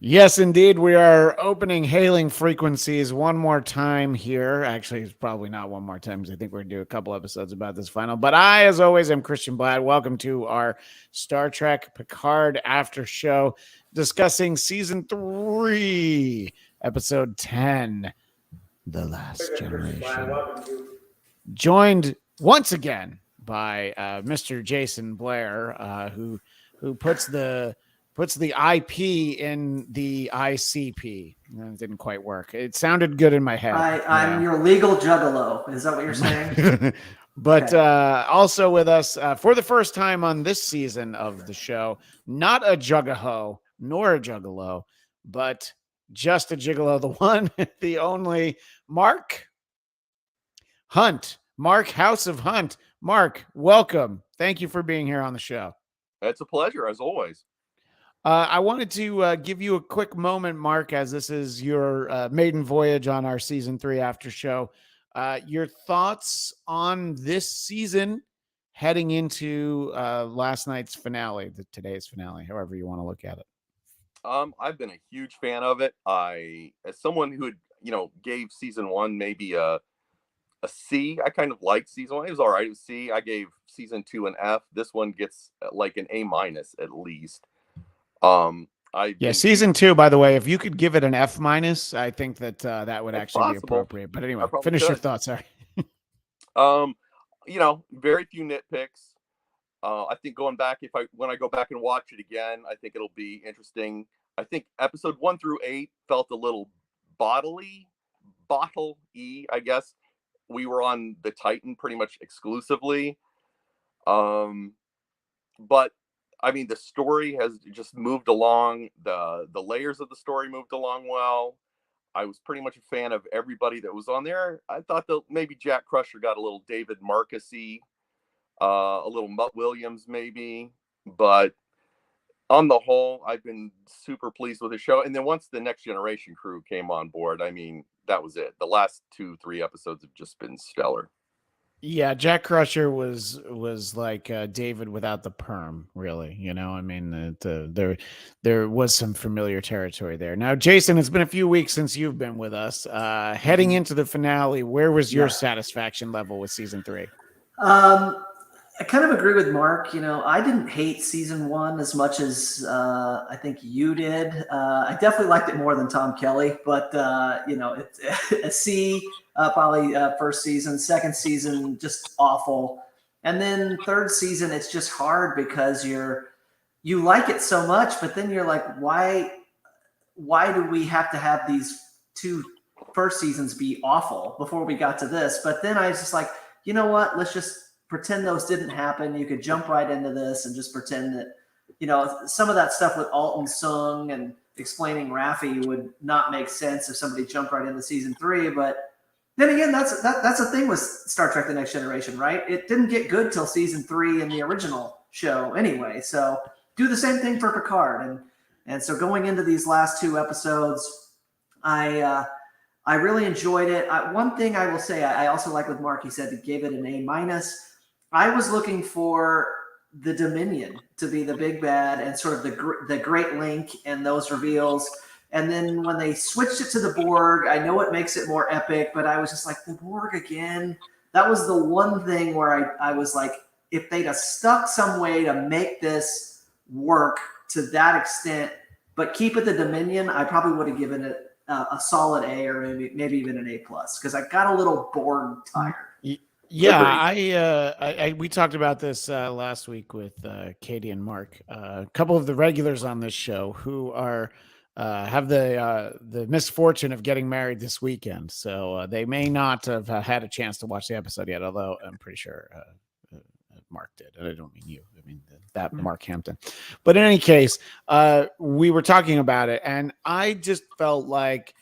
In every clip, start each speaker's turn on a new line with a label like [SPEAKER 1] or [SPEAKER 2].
[SPEAKER 1] Yes, indeed. We are opening hailing frequencies one more time here. Actually, it's probably not one more time because I think we're going to do a couple episodes about this final. But I, as always, am Christian Bladt. Welcome to our Star Trek Picard after show discussing season 3, episode 10, The Last Generation. Joined once again by Mr. Jason Blair, who puts the IP in the ICP. That didn't quite work. It sounded good in my head.
[SPEAKER 2] I'm your legal juggalo. Is that what you're saying?
[SPEAKER 1] But also with us for the first time on this season of the show, not a juggaho nor a juggalo, but just a gigolo, the one, the only Mark Hunt. Mark House of Hunt. Mark, welcome. Thank you for being here on the show.
[SPEAKER 3] It's a pleasure, as always.
[SPEAKER 1] I wanted to give you a quick moment, Mark, as this is your maiden voyage on our season 3 after show. Your thoughts on this season heading into last night's finale, today's finale, however you want to look at it.
[SPEAKER 3] I've been a huge fan of it. As someone who gave season 1 maybe a C. I kind of liked season 1. It was all right. It was C. I gave season 2 an F. This one gets like an A- at least.
[SPEAKER 1] Season 2, by the way, if you could give it an F-, I think that that would actually be appropriate. But anyway, finish your thoughts. Sorry.
[SPEAKER 3] Very few nitpicks. I think when I go back and watch it again, I think it'll be interesting. I think episode 1 through 8 felt a little bottle-y, I guess. We were on the Titan pretty much exclusively. But I mean, the story has just moved along. The layers of the story moved along well. I was pretty much a fan of everybody that was on there. I thought that maybe Jack Crusher got a little David Marcus-y, a little Mutt Williams maybe. But on the whole, I've been super pleased with the show. And then once the Next Generation crew came on board, I mean, that was it. The last 2-3 episodes have just been stellar.
[SPEAKER 1] Yeah, Jack Crusher was like David without the perm, really. I mean, there was some familiar territory there. Now, Jason, it's been a few weeks since you've been with us. Heading into the finale, where was your satisfaction level with season 3?
[SPEAKER 2] I kind of agree with Mark. I didn't hate season 1 as much as I think you did. I definitely liked it more than Tom Kelly, but it's a C, probably first season. Second season, just awful. And then third season, it's just hard because you like it so much, but then you're like, why do we have to have these 2 first seasons be awful before we got to this? But then I was just like, you know what? Let's just pretend those didn't happen. You could jump right into this and just pretend that, some of that stuff with Alton Sung and explaining Raffi would not make sense if somebody jumped right into season 3. But then again, that's the thing with Star Trek: The Next Generation, right? It didn't get good till season 3 in the original show anyway. So do the same thing for Picard. And so going into these last 2 episodes, I really enjoyed it. One thing I will say, I also like with Mark, he said he gave it an A-. I was looking for the Dominion to be the big bad and sort of the Great Link and those reveals. And then when they switched it to the Borg, I know it makes it more epic, but I was just like, the Borg again? That was the one thing where I was like, if they'd have stuck some way to make this work to that extent, but keep it the Dominion, I probably would have given it a solid A or maybe even an A+, because I got a little Borg tired.
[SPEAKER 1] Yeah, we talked about this last week with Katie and Mark, a couple of the regulars on this show who are have the misfortune of getting married this weekend, so they may not have had a chance to watch the episode yet. Although I'm pretty sure Mark did. I don't mean you. I mean that Mark Hampton. But in any case, we were talking about it, and I just felt like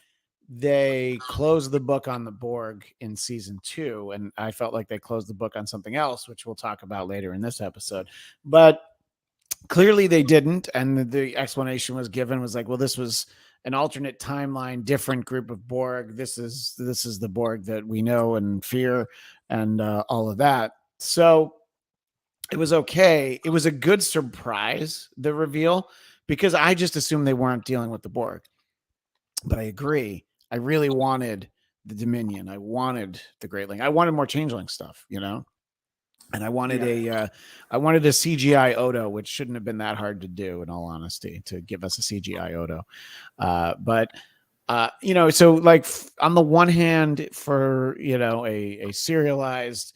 [SPEAKER 1] they closed the book on the Borg in season 2, and I felt like they closed the book on something else, which we'll talk about later in this episode. But clearly they didn't, and the explanation was given was like, well, this was an alternate timeline, different group of Borg. This is the Borg that we know and fear, and all of that. So it was okay. It was a good surprise, the reveal, because I just assumed they weren't dealing with the Borg. But I agree. I really wanted the Dominion. I wanted the Great Ling. I wanted more Changeling stuff, and I wanted a CGI Odo, which shouldn't have been that hard to do, in all honesty, to give us a CGI Odo. But so like on the one hand, for a serialized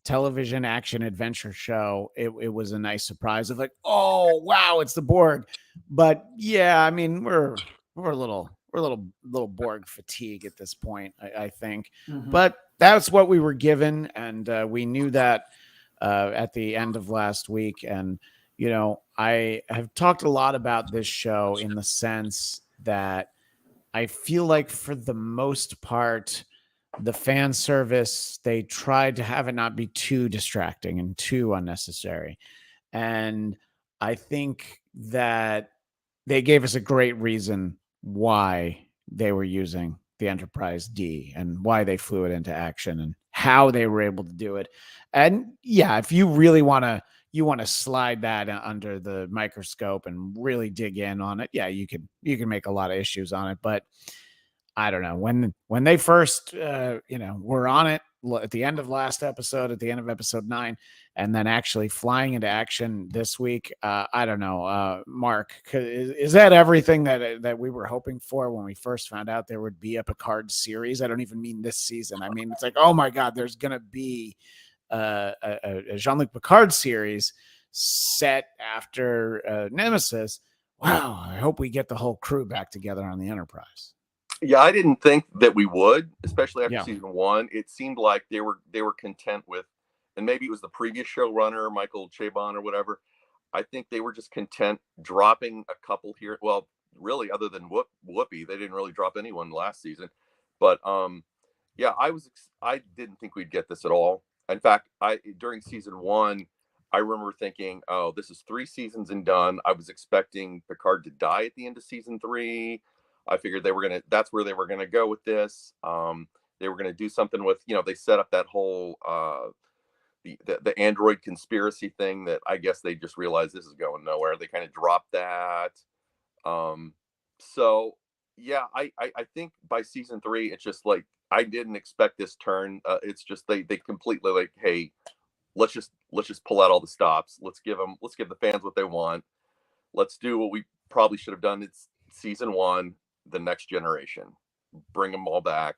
[SPEAKER 1] television action adventure show, it was a nice surprise of like, oh wow, it's the Borg. But yeah, I mean, we're a little Borg fatigue at this point, I think.
[SPEAKER 2] Mm-hmm.
[SPEAKER 1] But that's what we were given, and we knew that at the end of last week. And I have talked a lot about this show in the sense that I feel like for the most part, the fan service, they tried to have it not be too distracting and too unnecessary. And I think that they gave us a great reason why they were using the Enterprise D and why they flew it into action and how they were able to do it. And yeah, if you really want to slide that under the microscope and really dig in on it, yeah, you can make a lot of issues on it. But I don't know, when they first were on it at the end of last episode, at the end of episode 9, and then actually flying into action this week, I don't know, Mark, is that everything that we were hoping for when we first found out there would be a Picard series? I don't even mean this season. I mean, it's like, oh my God, there's gonna be a Jean-Luc Picard series set after Nemesis. Wow, I hope we get the whole crew back together on the Enterprise.
[SPEAKER 3] Yeah, I didn't think that we would, especially after season 1. It seemed like they were content with, and maybe it was the previous showrunner, Michael Chabon or whatever. I think they were just content dropping a couple here. Well, really, other than Whoopi, they didn't really drop anyone last season. But yeah, I didn't think we'd get this at all. In fact, during season 1, I remember thinking, oh, this is 3 seasons and done. I was expecting Picard to die at the end of season 3. I figured that's where they were going to go with this. They were going to do something with, they set up that whole, the android conspiracy thing that I guess they just realized this is going nowhere. They kind of dropped that. So yeah, I think by season 3, it's just like, I didn't expect this turn. It's just, they completely like, hey, let's just pull out all the stops. Let's give the fans what they want. Let's do what we probably should have done. It's season 1. The Next Generation, bring them all back.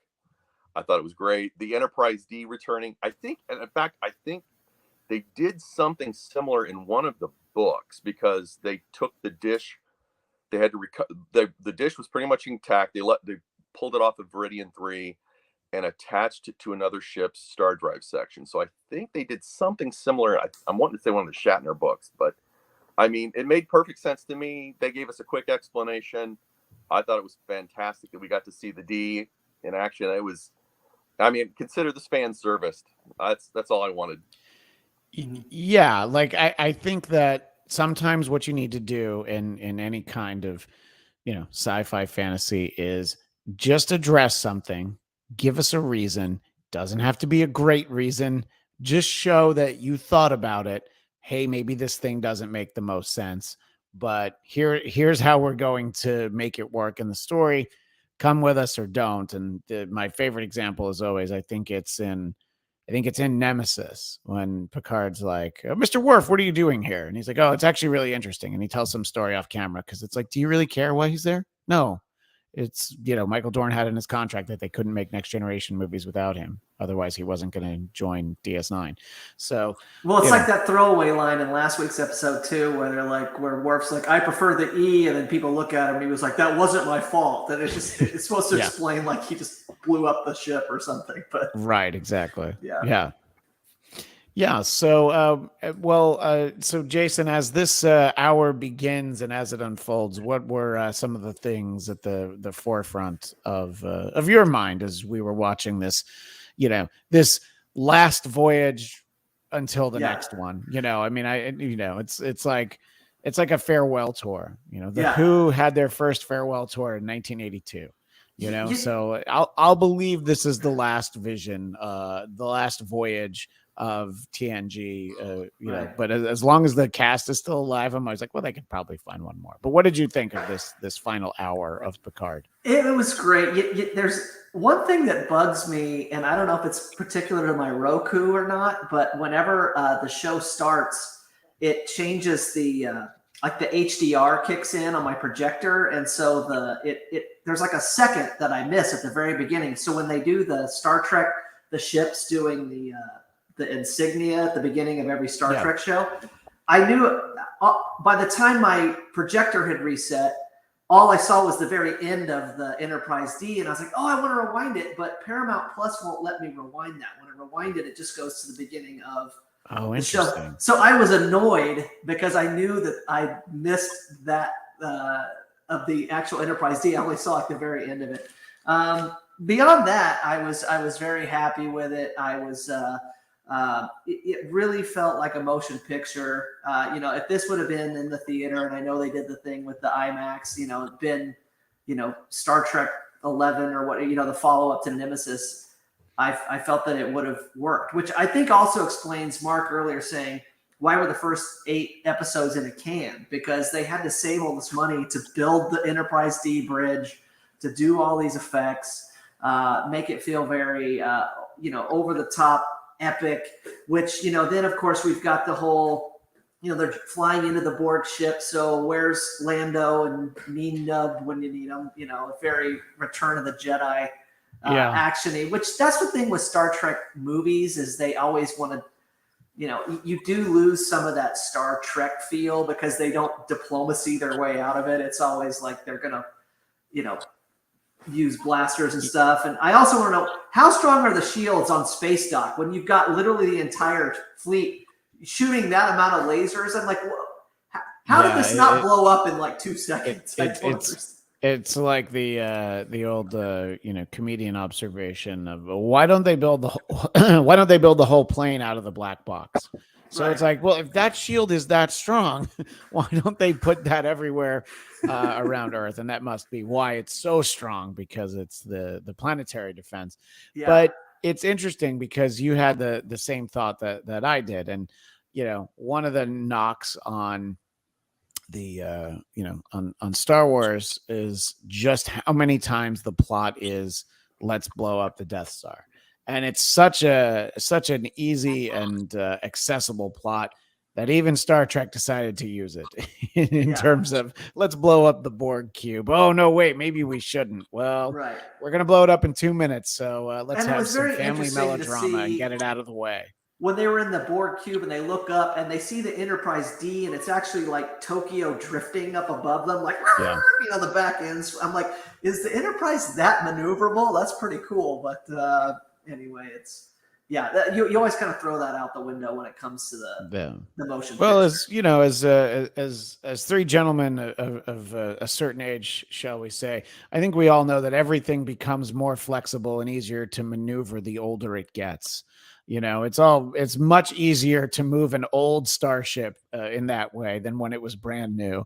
[SPEAKER 3] I thought it was great. The Enterprise D returning, I think they did something similar in one of the books, because they took the dish. They had to the dish was pretty much intact. They pulled it off of Viridian 3 and attached it to another ship's star drive section. So I think they did something similar. I'm wanting to say one of the Shatner books, but I mean, it made perfect sense to me. They gave us a quick explanation. I thought it was fantastic that we got to see the D in action. It was, I mean, consider this fan serviced. That's all I wanted.
[SPEAKER 1] Yeah, like I think that sometimes what you need to do in any kind of sci-fi fantasy is just address something, give us a reason. Doesn't have to be a great reason. Just show that you thought about it. Hey, maybe this thing doesn't make the most sense, but here's how we're going to make it work in the story. Come with us or don't. And my favorite example is always, I think it's in Nemesis, when Picard's like, oh, Mr. Worf, what are you doing here? And he's like, oh, it's actually really interesting. And he tells some story off camera, because it's like, do you really care why he's there? No. It's, Michael Dorn had in his contract that they couldn't make Next Generation movies without him. Otherwise, he wasn't going to join DS9. So,
[SPEAKER 2] well, it's like that throwaway line in last week's episode too, where Worf's like, I prefer the E, and then people look at him and he was like, that wasn't my fault. And it's supposed to explain like he just blew up the ship or something. But
[SPEAKER 1] right, exactly.
[SPEAKER 2] Yeah.
[SPEAKER 1] Yeah. So, so Jason, as this hour begins and as it unfolds, what were some of the things at the forefront of your mind as we were watching this, this last voyage until the next one? I mean, it's like a farewell tour. Who had their first farewell tour in 1982. So I'll believe this is the last vision, the last voyage of TNG, you know,
[SPEAKER 2] Right.
[SPEAKER 1] but as long as the cast is still alive, I'm always like, well, they could probably find one more. But what did you think of this final hour of Picard?
[SPEAKER 2] It was great. There's one thing that bugs me, and I don't know if it's particular to my Roku or not, but whenever the show starts, it changes like the HDR kicks in on my projector, and so there's like a second that I miss at the very beginning. So when they do the Star Trek, the ships doing the insignia at the beginning of every Star Trek show, I knew by the time my projector had reset, all I saw was the very end of the Enterprise D, and I was like, oh, I want to rewind it, but Paramount Plus won't let me rewind that. When I rewind it, it just goes to the beginning of the show. So I was annoyed because I knew that I missed that of the actual Enterprise D. I only saw like the very end of it. Beyond that, I was very happy with it. It really felt like a motion picture. You know, if this would have been in the theater, and I know they did the thing with the IMAX, you know, it'd been, you know, Star Trek 11 or what, you know, the follow up to Nemesis, I felt that it would have worked, which I think also explains Mark earlier saying, why were the first 8 episodes in a can? Because they had to save all this money to build the Enterprise D bridge, to do all these effects, make it feel very, you know, over the top, epic, which, you know, then of course we've got the whole, you know, they're flying into the Borg ship, so where's Lando and Mean Nub when you need them, you know, very Return of the Jedi actiony, which that's the thing with Star Trek movies, is they always want to, you know, you do lose some of that Star Trek feel because they don't diplomacy their way out of it. It's always like they're gonna, you know, use blasters and stuff. And I also want to know, how strong are the shields on Space Dock when you've got literally the entire fleet shooting that amount of lasers? I'm like, how did this not blow up in like 2 seconds?
[SPEAKER 1] It's like the old you know, comedian observation of why don't they build the whole plane out of the black box? So It's like, well, if that shield is that strong, why don't they put that everywhere around Earth? And that must be why it's so strong, because it's the planetary defense. Yeah. But it's interesting because you had the same thought that I did. And, you know, one of the knocks on the, you know, on Star Wars is just how many times the plot is, let's blow up the Death Star. And it's such an easy and accessible plot that even Star Trek decided to use it in terms of, let's blow up the Borg cube. Oh, no, wait, maybe we shouldn't. Well, we're going to blow it up in 2 minutes. So let's have some family melodrama and get it out of the way.
[SPEAKER 2] When they were in the Borg cube and they look up and they see the Enterprise D, and it's actually like Tokyo drifting up above them, like, you know, the back ends. I'm like, is the Enterprise that maneuverable? That's pretty cool. But anyway, it's you always kind of throw that out the window when it comes to the motion.
[SPEAKER 1] Well, as you know, as 3 gentlemen of a certain age, shall we say, I think we all know that everything becomes more flexible and easier to maneuver the older it gets. You know, it's much easier to move an old starship in that way than when it was brand new.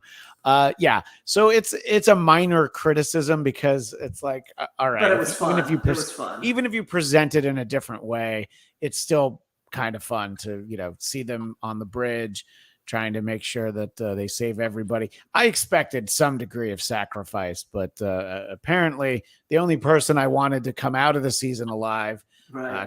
[SPEAKER 1] So it's a minor criticism because it's like, all right,
[SPEAKER 2] but it was fun. It was fun.
[SPEAKER 1] Even if you present it in a different way, it's still kind of fun to, you know, see them on the bridge trying to make sure that they save everybody. I expected some degree of sacrifice, but apparently the only person I wanted to come out of the season alive,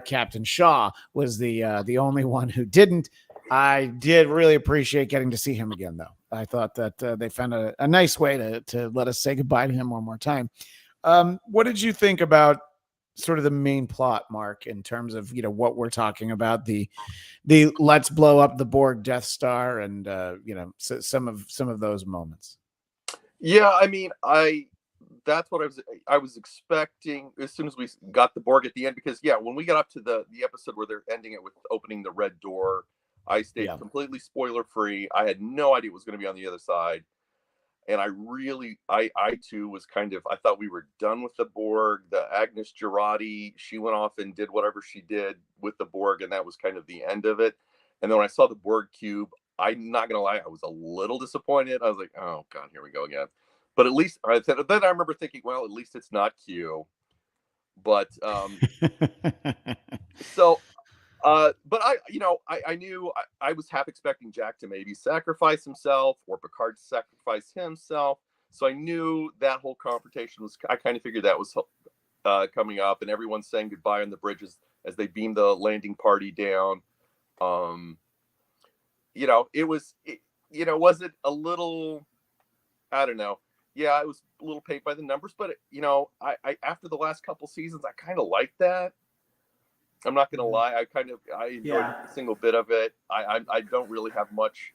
[SPEAKER 1] Captain Shaw, was the only one who didn't. I did really appreciate getting to see him again, though. I thought that they found a nice way to let us say goodbye to him one more time. What did you think about sort of the main plot, Mark, in terms of, you know, what we're talking about, the let's blow up the Borg Death Star and you know, some of those moments?
[SPEAKER 3] Yeah, I mean, that's what I was expecting as soon as we got the Borg at the end, because when we got up to the episode where they're ending it with opening the red door, I stayed completely spoiler free. I had no idea what was going to be on the other side. And I too was kind of, I thought we were done with the Borg. The Agnes Girardi, she went off and did whatever she did with the Borg, and that was kind of the end of it. And then when I saw the Borg cube, I'm not going to lie, I was a little disappointed. I was like, oh God, here we go again. But at least, then I remember thinking, well, at least it's not Q. But, so But I knew I was half expecting Jack to maybe sacrifice himself or Picard to sacrifice himself. So I knew that whole confrontation was, I kind of figured that was coming up, and everyone's saying goodbye on the bridges as they beam the landing party down. Was it a little, I don't know. Yeah, it was a little paint by the numbers, but I after the last couple seasons, I kind of liked that. I'm not going to lie. I enjoyed every single bit of it. I don't really have much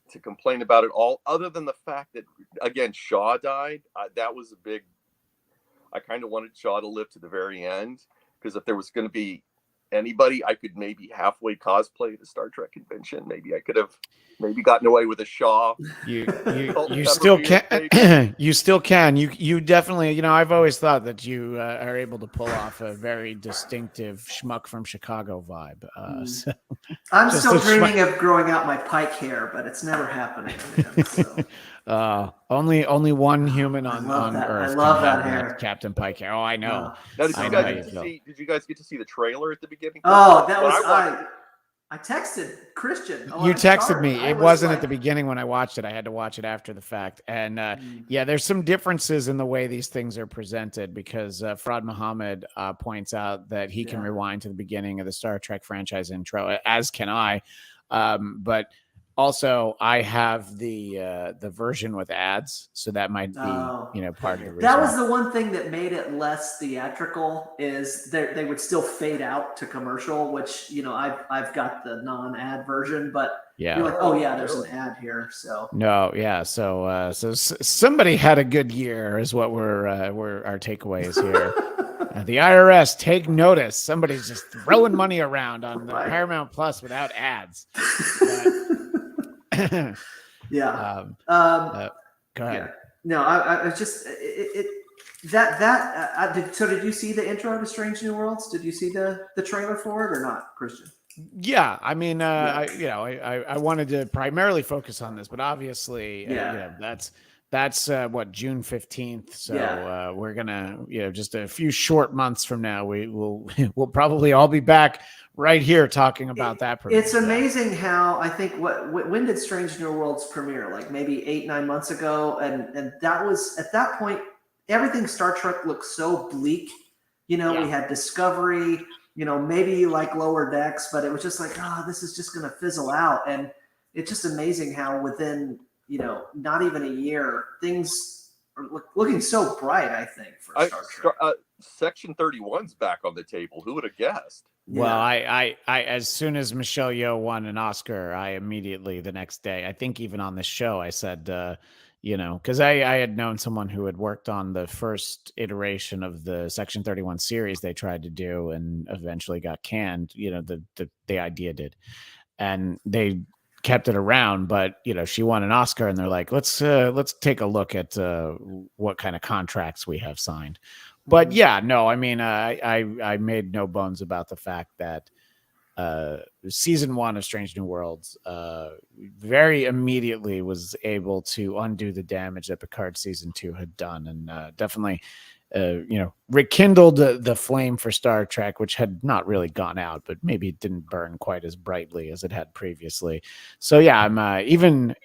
[SPEAKER 3] to complain about it all, other than the fact that, again, Shaw died. That was a big, I kind of wanted Shaw to live to the very end, because if there was going to be anybody I could maybe halfway cosplay at a Star Trek convention, maybe I could have gotten away with a Shaw.
[SPEAKER 1] You still can. You still can. You definitely. I've always thought that you are able to pull off a very distinctive schmuck from Chicago vibe. So
[SPEAKER 2] I'm still dreaming of growing out my Pike hair, but it's never happening. So.
[SPEAKER 1] Only one human on Earth.
[SPEAKER 2] I love that hair,
[SPEAKER 1] Captain Pike hair. Oh, I know.
[SPEAKER 3] Now, did you guys get to see the trailer at the beginning?
[SPEAKER 2] Oh, that was I texted Christian.
[SPEAKER 1] You texted me. It wasn't at the beginning when I watched it. I had to watch it after the fact. And there's some differences in the way these things are presented, because Farad Muhammad points out that he can rewind to the beginning of the Star Trek franchise intro, as can I. But also, I have the version with ads, so that might be part of the reason.
[SPEAKER 2] That was the one thing that made it less theatrical, is they would still fade out to commercial, which I've got the non-ad version, but you're like, oh yeah, there's an ad here. So
[SPEAKER 1] so somebody had a good year, is what we're our takeaways here. The IRS, take notice. Somebody's just throwing money around on the Paramount Plus without ads.
[SPEAKER 2] Go ahead.
[SPEAKER 1] Yeah.
[SPEAKER 2] No, I just did you see the intro to Strange New Worlds? Did you see the trailer for it or not, Christian?
[SPEAKER 1] Yeah, I mean, I wanted to primarily focus on this, but obviously, that's what, June 15th. So we're gonna, just a few short months from now, we'll probably all be back right here talking about that.
[SPEAKER 2] It's amazing how, I think, when did Strange New Worlds premiere? Like maybe 8-9 months ago, and that was, at that point, everything Star Trek looked so bleak. We had Discovery, maybe like Lower Decks, but it was just like, this is just gonna fizzle out. And it's just amazing how within not even a year, things are looking so bright, I think, for Star Trek.
[SPEAKER 3] Section 31's back on the table. Who would have guessed?
[SPEAKER 1] Well, I as soon as Michelle Yeoh won an Oscar, I immediately, the next day, I think even on the show, I said, because I had known someone who had worked on the first iteration of the Section 31 series they tried to do and eventually got canned. The idea did, and they kept it around, but she won an Oscar, and they're like, let's take a look at what kind of contracts we have signed. But I mean, I made no bones about the fact that season 1 of Strange New Worlds very immediately was able to undo the damage that Picard season 2 had done, and definitely rekindled the flame for Star Trek, which had not really gone out, but maybe it didn't burn quite as brightly as it had previously. So I'm even,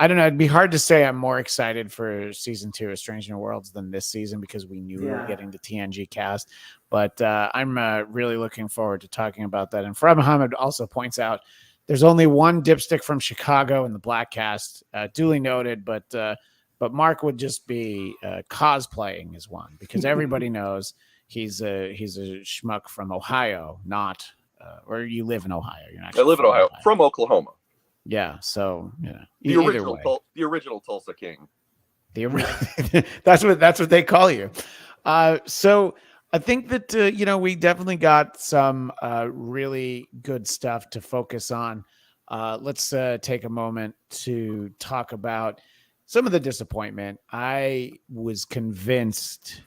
[SPEAKER 1] I don't know, it'd be hard to say I'm more excited for season 2 of Strange New Worlds than this season, because we knew we were getting the TNG cast, but I'm really looking forward to talking about that. And Farad Muhammad also points out there's only one dipstick from Chicago in the Black cast, duly noted, but Mark would just be cosplaying as one, because everybody knows he's a schmuck from Ohio, not or you live in Ohio. You're not.
[SPEAKER 3] I live in Ohio, from Oklahoma.
[SPEAKER 1] Yeah, so
[SPEAKER 3] the original Tulsa King.
[SPEAKER 1] That's what they call you. So I think that we definitely got some really good stuff to focus on. Let's take a moment to talk about some of the disappointment. I was convinced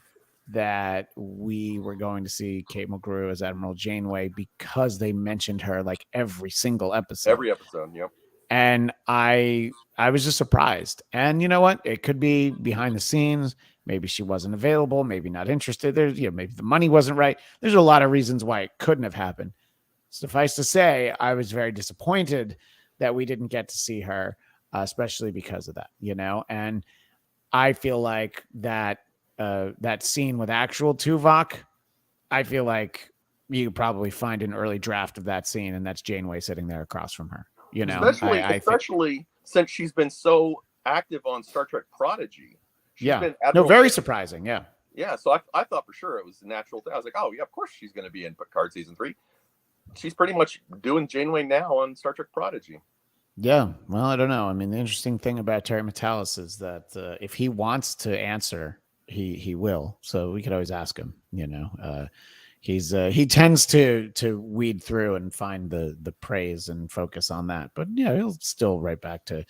[SPEAKER 1] that we were going to see Kate Mulgrew as Admiral Janeway because they mentioned her like every single episode.
[SPEAKER 3] Every episode, yep.
[SPEAKER 1] And I was just surprised. And you know what? It could be behind the scenes. Maybe she wasn't available. Maybe not interested. There's, maybe the money wasn't right. There's a lot of reasons why it couldn't have happened. Suffice to say, I was very disappointed that we didn't get to see her, especially because of that, and I feel like that scene with actual Tuvok, I feel like you could probably find an early draft of that scene, and that's Janeway sitting there across from her.
[SPEAKER 3] Especially since she's been so active on Star Trek Prodigy. She's been
[SPEAKER 1] very surprising. Yeah.
[SPEAKER 3] Yeah. So I thought for sure it was a natural thing. I was like, oh yeah, of course she's going to be in Picard season 3. She's pretty much doing Janeway now on Star Trek Prodigy.
[SPEAKER 1] Yeah. Well, I don't know. I mean, the interesting thing about Terry Matalas is that if he wants to answer, he will. So we could always ask him. He tends to weed through and find the praise and focus on that, but he'll still right back to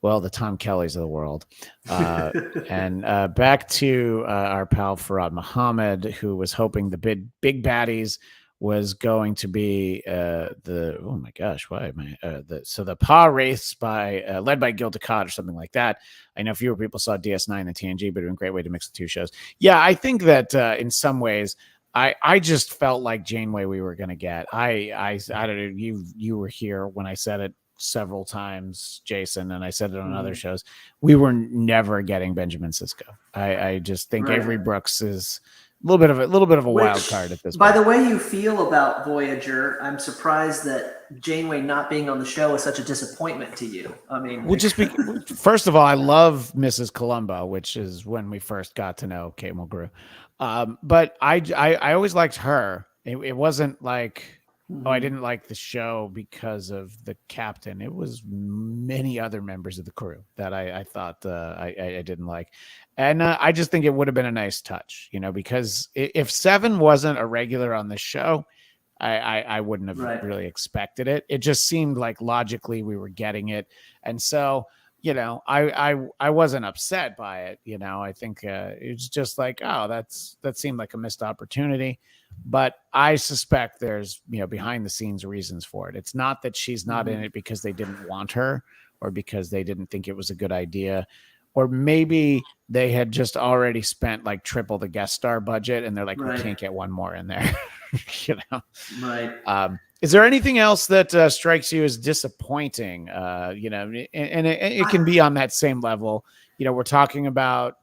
[SPEAKER 1] the Tom Kellys of the world. And back to our pal Farad Muhammad, who was hoping the big baddies was going to be the PA race by led by Gil Dukat or something like that. I know fewer people saw DS9 than TNG, but it was a great way to mix the two shows. Yeah, I think that in some ways, I just felt like Janeway we were going to get. I don't know. You were here when I said it several times, Jason, and I said it on other shows. We were never getting Benjamin Sisko. I just think Avery Brooks is a little bit of a wild card at this point.
[SPEAKER 2] By the way you feel about Voyager, I'm surprised that Janeway not being on the show is such a disappointment to you. I mean,
[SPEAKER 1] first of all, I love Mrs. Columbo, which is when we first got to know Kate Mulgrew. But I always liked her. It wasn't like, I didn't like the show because of the captain. It was many other members of the crew that I thought I didn't like. And I just think it would have been a nice touch, because if Seven wasn't a regular on the show, I wouldn't have really expected it. It just seemed like logically we were getting it. And so, I wasn't upset by it. I think it's just like, that seemed like a missed opportunity. But I suspect there's, behind the scenes reasons for it. It's not that she's not in it because they didn't want her or because they didn't think it was a good idea. Or maybe they had just already spent like triple the guest star budget and they're like, we can't get one more in there.
[SPEAKER 2] Right.
[SPEAKER 1] Is there anything else that strikes you as disappointing? And it can be on that same level. We're talking about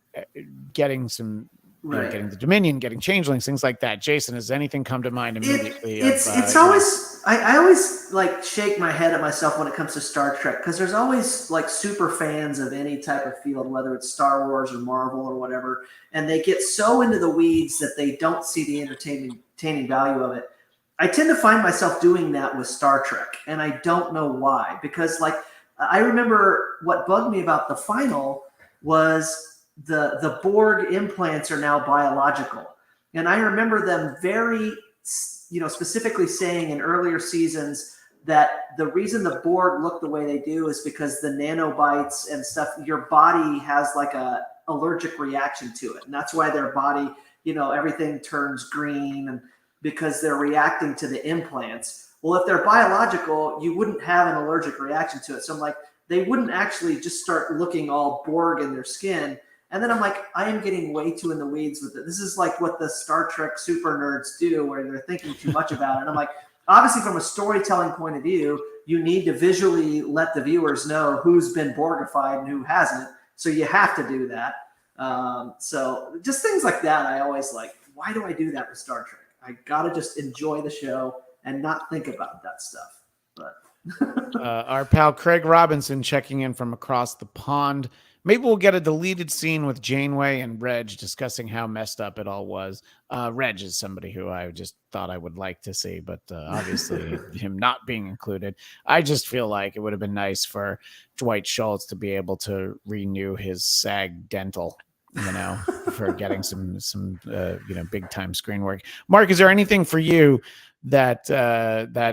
[SPEAKER 1] getting some, getting the Dominion, getting changelings, things like that. Jason, has anything come to mind immediately?
[SPEAKER 2] It's always, I always like shake my head at myself when it comes to Star Trek, because there's always like super fans of any type of field, whether it's Star Wars or Marvel or whatever, and they get so into the weeds that they don't see the entertaining value of it. I tend to find myself doing that with Star Trek, and I don't know why, because like I remember what bugged me about the final was the Borg implants are now biological. And I remember them very, specifically saying in earlier seasons that the reason the Borg look the way they do is because the nanobites and stuff, your body has like a allergic reaction to it. And that's why their body, everything turns green, and because they're reacting to the implants. Well, if they're biological, you wouldn't have an allergic reaction to it. So I'm like, they wouldn't actually just start looking all Borg in their skin. And then I'm like, I am getting way too in the weeds with it. This is like what the Star Trek super nerds do, where they're thinking too much about it. And I'm like, obviously from a storytelling point of view, you need to visually let the viewers know who's been Borgified and who hasn't. So you have to do that. So just things like that, I always like, why do I do that with Star Trek? I got to just enjoy the show and not think about that stuff. But
[SPEAKER 1] our pal Craig Robinson checking in from across the pond. Maybe we'll get a deleted scene with Janeway and Reg discussing how messed up it all was. Reg is somebody who I just thought I would like to see, but obviously him not being included. I just feel like it would have been nice for Dwight Schultz to be able to renew his SAG dental, for getting some big time screen work. Mark, is there anything for you that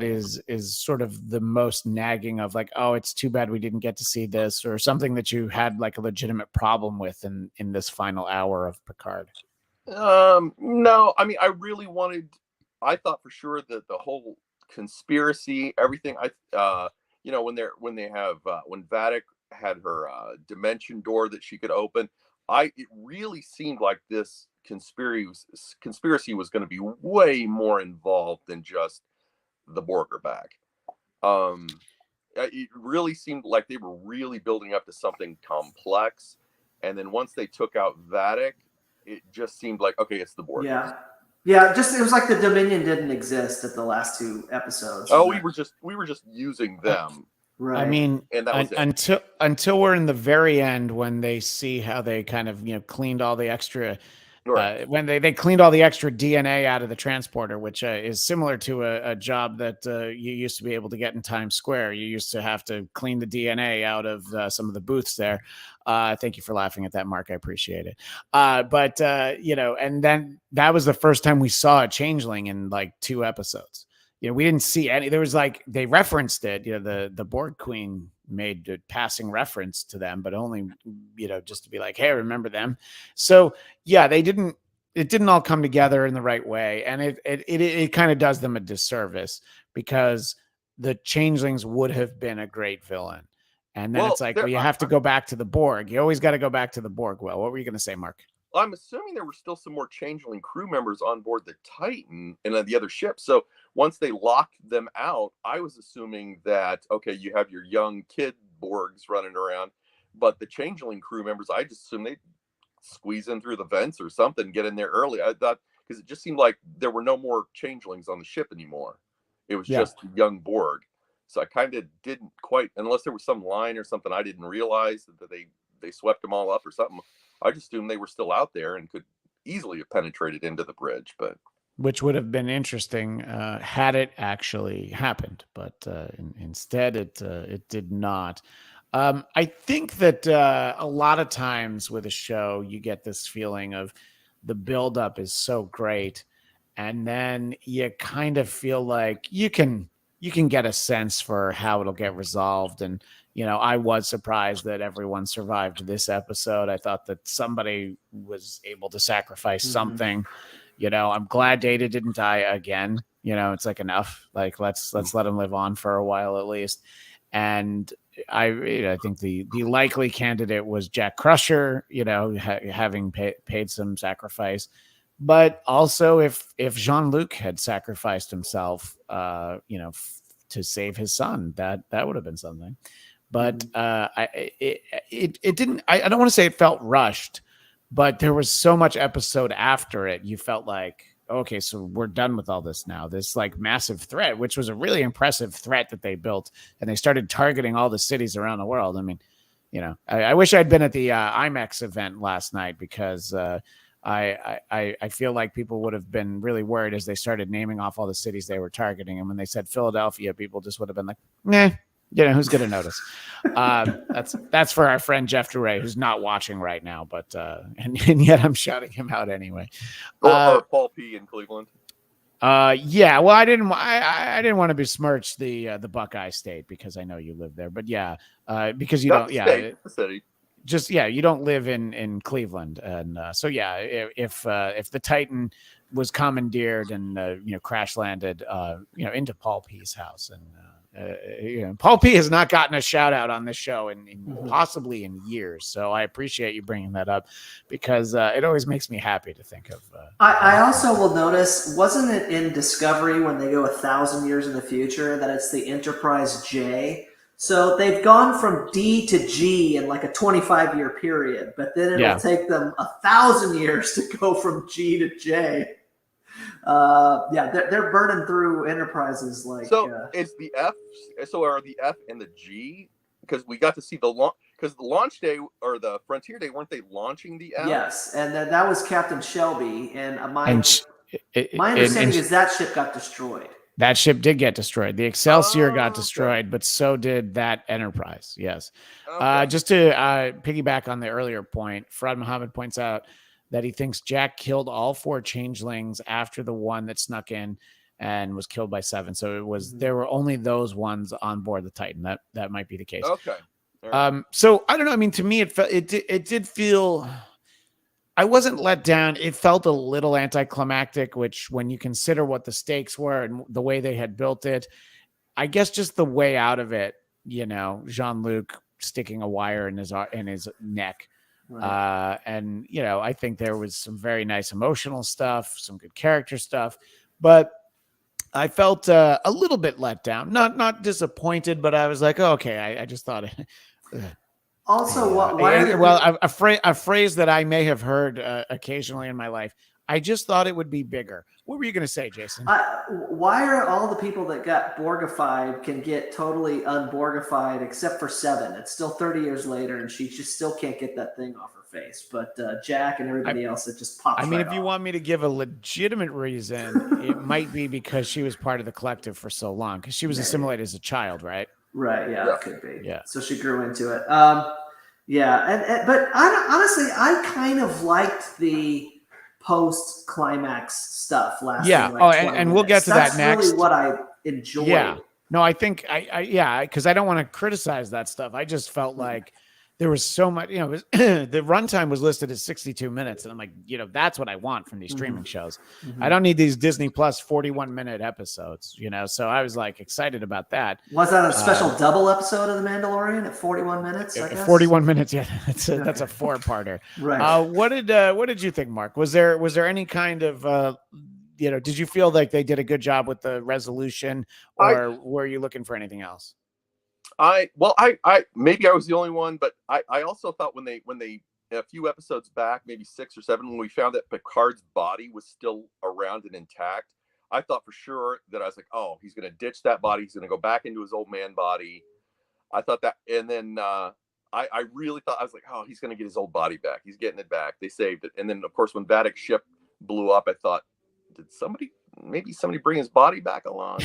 [SPEAKER 1] is sort of the most nagging of like, oh, it's too bad we didn't get to see this, or something that you had like a legitimate problem with in this final hour of Picard?
[SPEAKER 3] No, I mean, I thought for sure that the whole conspiracy, everything, when Vadic had her dimension door that she could open, it really seemed like this conspiracy was going to be way more involved than just the Borg are back. It really seemed like they were really building up to something complex, and then once they took out Vadic, it just seemed like, okay, it's the Borg.
[SPEAKER 2] Yeah, just it was like the Dominion didn't exist at the last 2 episodes.
[SPEAKER 3] Oh, we were just using them.
[SPEAKER 2] Right.
[SPEAKER 1] I mean,
[SPEAKER 3] and that was it.
[SPEAKER 1] until we're in the very end, when they see how they kind of cleaned all the extra.
[SPEAKER 3] Right.
[SPEAKER 1] When they cleaned all the extra DNA out of the transporter, which is similar to a job that you used to be able to get in Times Square. You used to have to clean the DNA out of some of the booths there. Thank you for laughing at that, Mark. I appreciate it. But and then that was the first time we saw a changeling in like 2 episodes. We didn't see any. There was like, they referenced it. The Borg Queen made a passing reference to them, but only, just to be like, hey, remember them. So yeah, it didn't all come together in the right way. And it kind of does them a disservice, because the changelings would have been a great villain. And then it's like, well, you have to go back to the Borg. You always got to go back to the Borg. Well, what were you going to say, Mark?
[SPEAKER 3] I'm assuming there were still some more changeling crew members on board the Titan and the other ship. So once they locked them out, I was assuming that, okay, you have your young kid Borgs running around, but the changeling crew members, I just assumed they'd squeeze in through the vents or something, get in there early. I thought, because it just seemed like there were no more changelings on the ship anymore. It was just young Borg. So I kind of didn't quite, unless there was some line or something I didn't realize, that they swept them all up or something. I just assumed they were still out there and could easily have penetrated into the bridge, but
[SPEAKER 1] which would have been interesting had it actually happened, but instead it did not. I think that a lot of times with a show, you get this feeling of the buildup is so great, and then you kind of feel like you can get a sense for how it'll get resolved. And I was surprised that everyone survived this episode. I thought that somebody was able to sacrifice something. I'm glad Data didn't die again. It's like, enough. Like, let's let him live on for a while at least. And I think the likely candidate was Jack Crusher, having paid some sacrifice. But also, if Jean-Luc had sacrificed himself, to save his son, that would have been something. But it didn't. I don't want to say it felt rushed, but there was so much episode after it. You felt like, okay, so we're done with all this now. This like massive threat, which was a really impressive threat that they built, and they started targeting all the cities around the world. I mean, I wish I'd been at the IMAX event last night, because I feel like people would have been really worried as they started naming off all the cities they were targeting. And when they said Philadelphia, people just would have been like, nah, who's going to notice? That's for our friend Jeff Duray, who's not watching right now, but and yet I'm shouting him out anyway.
[SPEAKER 3] Or Paul P. in Cleveland.
[SPEAKER 1] Yeah, well, I didn't want to besmirch the Buckeye State, because I know you live there, but yeah, because you don't,
[SPEAKER 3] the city.
[SPEAKER 1] Just you don't live in Cleveland, and so yeah, if the Titan was commandeered and crash landed into Paul P's house, and Paul P has not gotten a shout out on this show in possibly in years, so I appreciate you bringing that up, because it always makes me happy to think of.
[SPEAKER 2] I also will notice, wasn't it in Discovery when they go 1,000 years in the future that it's the Enterprise J? So they've gone from D to G in like a 25-year period, but then it'll take them 1,000 years to go from G to J. They're burning through Enterprises like.
[SPEAKER 3] So is the F? So are the F and the G? Because we got to see the launch. Because the launch day or the Frontier Day, weren't they launching the F?
[SPEAKER 2] Yes, and that was Captain Shelby. And my understanding is that ship got destroyed.
[SPEAKER 1] That ship did get destroyed. The Excelsior got destroyed, but so did that Enterprise. Yes. Okay. Just to piggyback on the earlier point, Farad Muhammad points out that he thinks Jack killed all 4 changelings after the one that snuck in and was killed by 7. So it was there were only those ones on board the Titan. That might be the case.
[SPEAKER 3] Okay. Right.
[SPEAKER 1] So I don't know. I mean, to me, it did feel. I wasn't let down. It felt a little anticlimactic, which when you consider what the stakes were and the way they had built it, I guess just the way out of it, Jean-Luc sticking a wire in his neck. Right. And, I think there was some very nice emotional stuff, some good character stuff, but I felt a little bit let down. Not disappointed, but I was like, oh, okay. I just thought.
[SPEAKER 2] Also, why are there
[SPEAKER 1] well, a phrase that I may have heard occasionally in my life. I just thought it would be bigger. What were you going to say, Jason?
[SPEAKER 2] why are all the people that got Borgified can get totally unborgified except for Seven? It's still 30 years later, and she just still can't get that thing off her face. But Jack and everybody else, it just pops.
[SPEAKER 1] I mean,
[SPEAKER 2] right
[SPEAKER 1] if you
[SPEAKER 2] off.
[SPEAKER 1] want me to give a legitimate reason, it might be because she was part of the collective for so long, because she was assimilated as a child, right?
[SPEAKER 2] Right. Yeah,
[SPEAKER 3] Yeah.
[SPEAKER 2] it could be.
[SPEAKER 1] Yeah.
[SPEAKER 2] So she grew into it. Yeah, but honestly, I kind of liked the post-climax stuff last.
[SPEAKER 1] Yeah. And we'll get to that next.
[SPEAKER 2] That's really what I enjoyed.
[SPEAKER 1] Yeah. No, I think because I don't want to criticize that stuff. I just felt like there was so much, the runtime was listed as 62 minutes. And I'm like, that's what I want from these streaming shows. I don't need these Disney Plus 41-minute episodes, so I was like excited about that.
[SPEAKER 2] Was that a special double episode of The Mandalorian at 41 minutes? I guess?
[SPEAKER 1] 41 minutes. Yeah. That's a 4-parter.
[SPEAKER 2] Right.
[SPEAKER 1] What did you think, Mark? Was there any kind of, did you feel like they did a good job with the resolution, or were you looking for anything else?
[SPEAKER 3] I maybe I was the only one, but I also thought when they a few episodes back, maybe 6 or 7, when we found that Picard's body was still around and intact, I thought for sure that I was like, oh, he's going to ditch that body. He's going to go back into his old man body. I thought that, and then I really thought, I was like, oh, he's going to get his old body back. He's getting it back. They saved it. And then, of course, when Vadic's ship blew up, I thought, did somebody bring his body back along?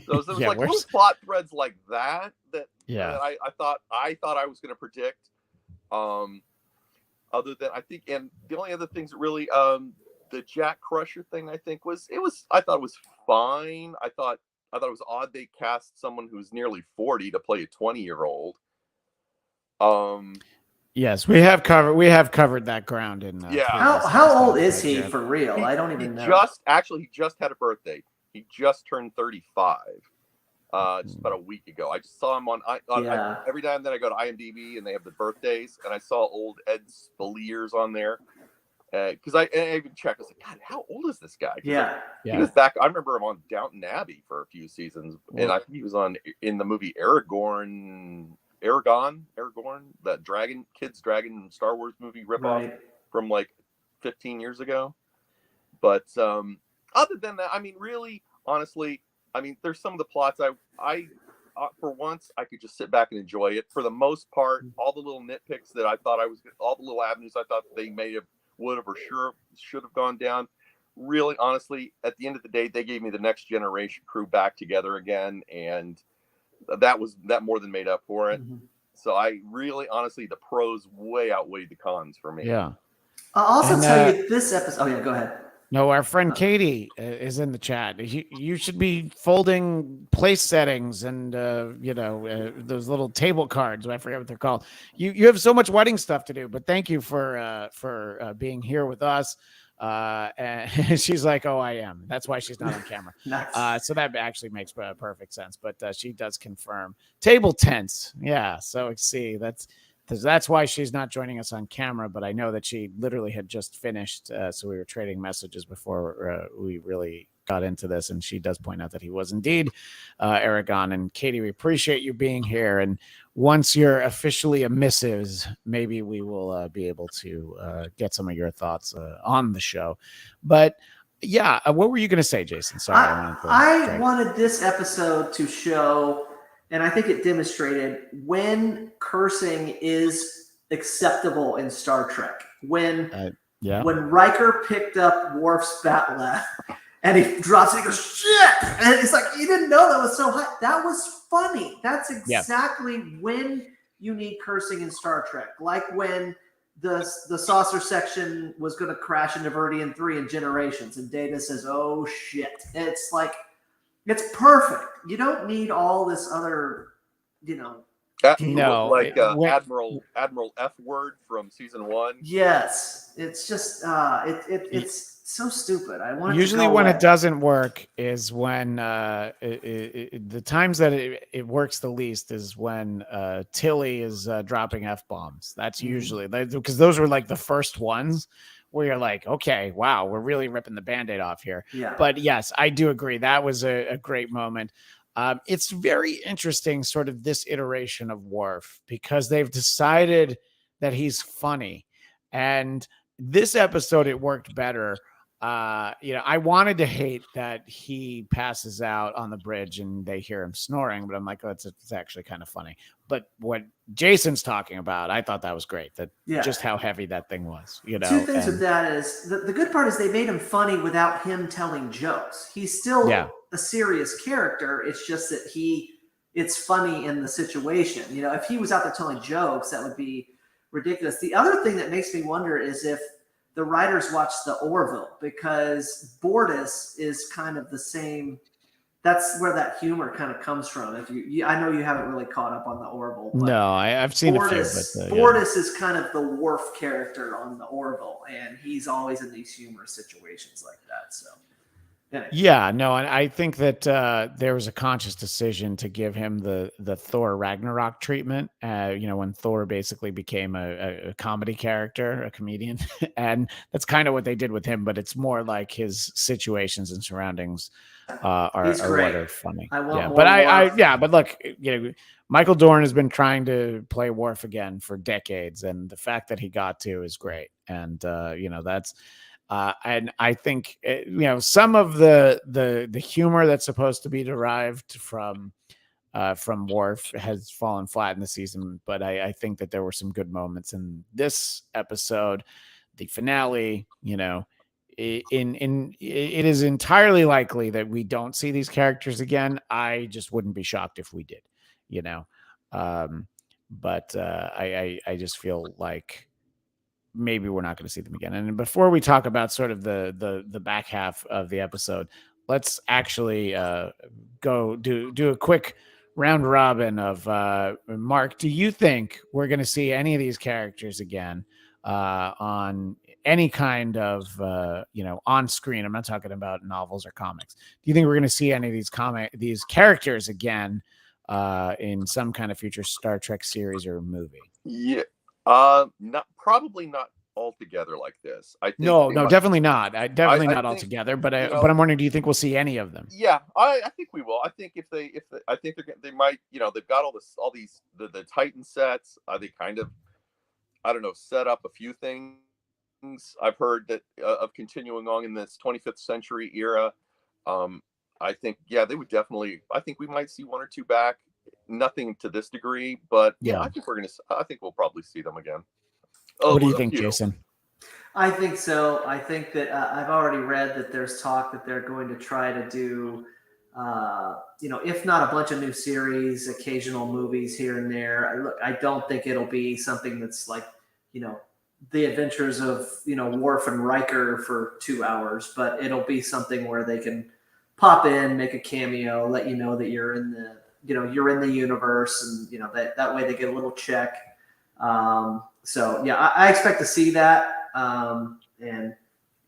[SPEAKER 3] So there was like little plot threads like that I thought I was going to predict. Other than I think, and the only other things that really, the Jack Crusher thing, I think I thought it was fine. I thought it was odd they cast someone who's nearly 40 to play a 20-year-old.
[SPEAKER 1] Yes, we have covered that ground in.
[SPEAKER 2] How old is he for real? I don't even know.
[SPEAKER 3] He just had a birthday. He just turned 35. Just about a week ago. I just saw him on every time that I go to IMDb and they have the birthdays, and I saw old Ed Spaliers on there. Because I even checked. I was like, God, how old is this guy? He was back. I remember him on Downton Abbey for a few seasons, and I think he was in the movie Aragorn, that kids dragon Star Wars movie ripoff from like 15 years ago. But other than that, I mean, really, honestly, I mean, there's some of the plots I for once I could just sit back and enjoy it. For the most part, all the little nitpicks that I thought all the little avenues I thought they would have or should have gone down. Really, honestly, at the end of the day, they gave me the Next Generation crew back together again, and that more than made up for it. So I really, honestly, the pros way outweighed the cons for me.
[SPEAKER 1] Yeah.
[SPEAKER 2] I'll also tell you this episode. Oh yeah, go ahead.
[SPEAKER 1] No, our friend Katie is in the chat. You should be folding place settings and those little table cards. I forget what they're called. You have so much wedding stuff to do, but thank you for being here with us. And she's like, "Oh, I am." That's why she's not on camera.
[SPEAKER 2] Nice.
[SPEAKER 1] So that actually makes perfect sense. But she does confirm table tents. Yeah. So see, that's why she's not joining us on camera, but I know that she literally had just finished. So we were trading messages before we really got into this. And she does point out that he was indeed Aragon. And Katie, we appreciate you being here. And once you're officially a Mrs., maybe we will be able to get some of your thoughts on the show. But yeah, what were you going to say, Jason? Sorry.
[SPEAKER 2] I wanted this episode to show, and I think it demonstrated, when cursing is acceptable in Star Trek. When Riker picked up Worf's Bat'leth and he drops it, he goes, shit! And it's like, you didn't know that was so high. That was funny. That's exactly when you need cursing in Star Trek. Like when the saucer section was going to crash into Verdian 3 in Generations, and Data says, oh shit. And it's like, it's perfect. You don't need all this other,
[SPEAKER 3] Admiral F word from season 1.
[SPEAKER 2] Yes, it's just it's so stupid. I want
[SPEAKER 1] usually when it doesn't work is when the times that it works the least is when Tilly is dropping F-bombs. That's usually because those were like the first ones where you're like, okay, wow, we're really ripping the Band-Aid off here.
[SPEAKER 2] Yeah.
[SPEAKER 1] But yes, I do agree. That was a great moment. It's very interesting, sort of this iteration of Worf, because they've decided that he's funny. And this episode, it worked better. I wanted to hate that he passes out on the bridge and they hear him snoring, but I'm like, oh, it's actually kind of funny. But what Jason's talking about, I thought that was great. That just how heavy that thing was.
[SPEAKER 2] Two things with that is the good part is they made him funny without him telling jokes. He's still a serious character. It's just that it's funny in the situation. If he was out there telling jokes, that would be ridiculous. The other thing that makes me wonder is if the writers watched the Orville, because Bortus is kind of the same. That's where that humor kind of comes from. I know you haven't really caught up on the Orville.
[SPEAKER 1] No, I've seen
[SPEAKER 2] Bortus,
[SPEAKER 1] a few.
[SPEAKER 2] But Bortus is kind of the Worf character on the Orville, and he's always in these humorous situations like that. So. Anyway.
[SPEAKER 1] Yeah, no, and I think that there was a conscious decision to give him the Thor Ragnarok treatment. When Thor basically became a comedy character, a comedian, and that's kind of what they did with him. But it's more like his situations and surroundings are what are funny. But look, Michael Dorn has been trying to play Worf again for decades, and the fact that he got to is great. And that's. And I think some of the humor that's supposed to be derived from Worf has fallen flat in the season, but I think that there were some good moments in this episode, the finale. It is entirely likely that we don't see these characters again. I just wouldn't be shocked if we did, but I just feel like maybe we're not going to see them again. And before we talk about sort of the back half of the episode, let's actually go do a quick round robin of Mark. Do you think we're going to see any of these characters again on any kind of on screen? I'm not talking about novels or comics. Do you think we're going to see any of these characters again in some kind of future Star Trek series or movie?
[SPEAKER 3] Yeah. Probably not altogether like this. I think
[SPEAKER 1] definitely not. Definitely not altogether. But I'm wondering, do you think we'll see any of them?
[SPEAKER 3] Yeah, I think we will. I think I think they might. They've got all these the Titan sets. They kind of, I don't know, set up a few things. I've heard that of continuing on in this 25th century era. I think they would definitely. I think we might see one or two back. Nothing to this degree, but I think we'll probably see them again.
[SPEAKER 1] What do you think, Jason?
[SPEAKER 2] I think so. I think that I've already read that there's talk that they're going to try to do, if not a bunch of new series, occasional movies here and there. I don't think it'll be something that's like, the adventures of, Worf and Riker for 2 hours, but it'll be something where they can pop in, make a cameo, let you know that you're in the you're in the universe, and that way they get a little check. So I expect to see that. And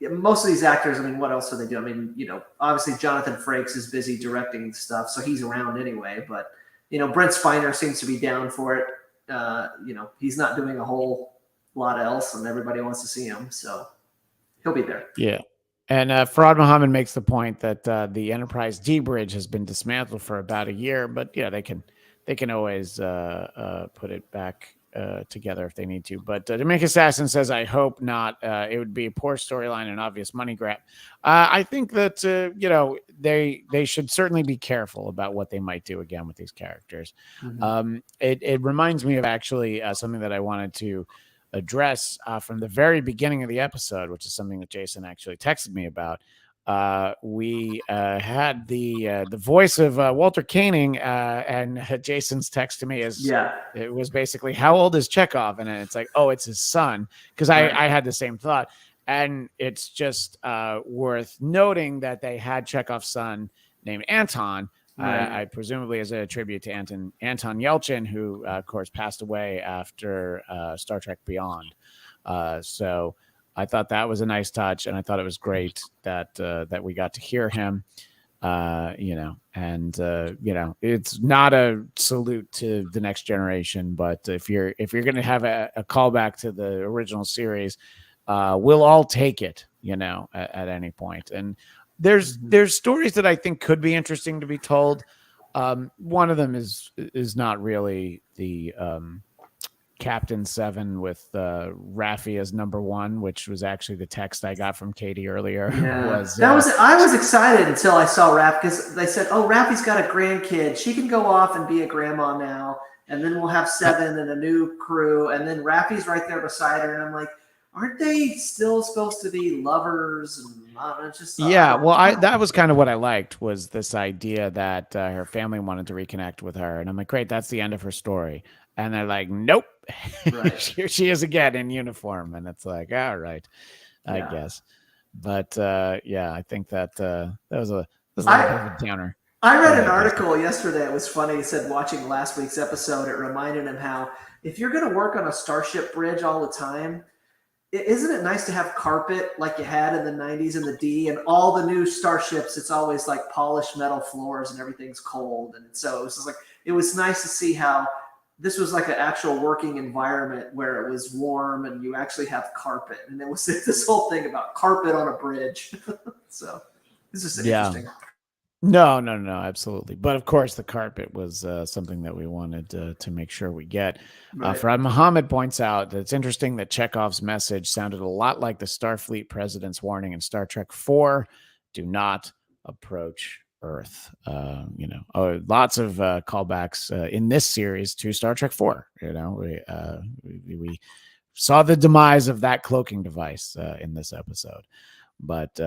[SPEAKER 2] most of these actors, what else do they do? Obviously Jonathan Frakes is busy directing stuff, so he's around anyway. But Brent Spiner seems to be down for it. He's not doing a whole lot else, and everybody wants to see him, so he'll be there.
[SPEAKER 1] Yeah. And Farad Muhammad makes the point that the Enterprise D bridge has been dismantled for about a year, but they can always put it back together if they need to. But Dominic Assassin says, I hope not. It would be a poor storyline and obvious money grab. I think that they should certainly be careful about what they might do again with these characters. Mm-hmm. It reminds me of actually something that I wanted to address from the very beginning of the episode, which is something that Jason actually texted me about. We had the voice of Walter Koenig, and Jason's text to me it was basically, how old is Chekhov? And it's like, oh, it's his son, because I had the same thought. And it's just worth noting that they had Chekhov's son named Anton. I presumably as a tribute to Anton Yelchin, who, of course, passed away after Star Trek Beyond. So I thought that was a nice touch, and I thought it was great that we got to hear him. It's not a salute to the next generation, but if you're going to have a callback to the original series, we'll all take it, at any point. And there's stories that I think could be interesting to be told. One of them is not really the Captain 7 with Raffi as number 1, which was actually the text I got from Katie earlier.
[SPEAKER 2] Yeah. I was excited until I saw Raffi, because they said, oh, Raffi's got a grandkid. She can go off and be a grandma now. And then we'll have 7 and a new crew. And then Raffi's right there beside her. And I'm like, aren't they still supposed to be lovers? And
[SPEAKER 1] that was kind of what I liked, was this idea that her family wanted to reconnect with her. And I'm like, great, that's the end of her story. And they're like, nope, right. Here she is again in uniform. And it's like, all right, I guess. But I think that was a bit of a downer.
[SPEAKER 2] I read an article yesterday. It was funny. He said, watching last week's episode, it reminded him how if you're going to work on a starship bridge all the time, isn't it nice to have carpet like you had in the 90s in the D, and all the new starships, it's always like polished metal floors and everything's cold. And so it was just like, it was nice to see how this was like an actual working environment where it was warm and you actually have carpet. And it was this whole thing about carpet on a bridge. So this is interesting.
[SPEAKER 1] No, absolutely. But of course, the carpet was something that we wanted to make sure we get. Right. Farad Muhammad points out that it's interesting that Chekhov's message sounded a lot like the Starfleet president's warning in Star Trek 4, do not approach Earth. Lots of callbacks in this series to Star Trek 4. We saw the demise of that cloaking device in this episode. But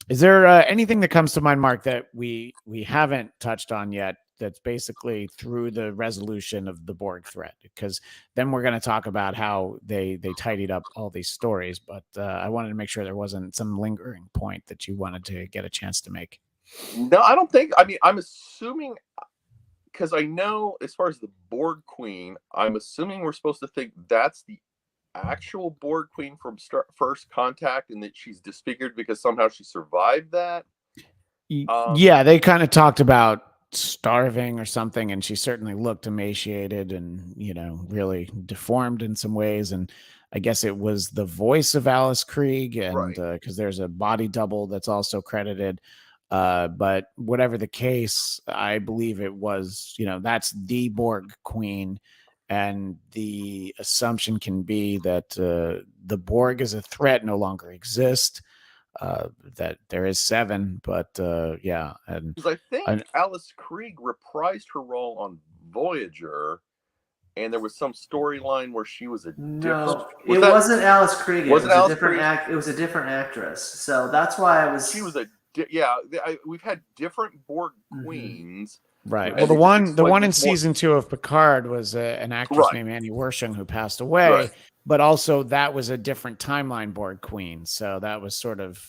[SPEAKER 1] is there anything that comes to mind, Mark, that we haven't touched on yet that's basically through the resolution of the Borg threat? Because then we're going to talk about how they tidied up all these stories. But I wanted to make sure there wasn't some lingering point that you wanted to get a chance to make.
[SPEAKER 3] No, I don't think. I mean, I'm assuming, because I know as far as the Borg Queen, I'm assuming we're supposed to think that's the actual Borg Queen from First Contact, and that she's disfigured because somehow she survived that.
[SPEAKER 1] They kind of talked about starving or something, and she certainly looked emaciated and really deformed in some ways. And I guess it was the voice of Alice Krieg, and because there's a body double that's also credited. But whatever the case, I believe it was, that's the Borg Queen. And the assumption can be that the Borg as a threat no longer exist, that there is 7, but and
[SPEAKER 3] because I think Alice Krieg reprised her role on Voyager, and there was some storyline where she was
[SPEAKER 2] wasn't Alice Krieg. It was a different actress. So that's why she was
[SPEAKER 3] we've had different Borg queens.
[SPEAKER 1] Right. Well, the one in season 2 of Picard was an actress named Annie Wershing who passed away, but also that was a different timeline Borg Queen. So that was sort of,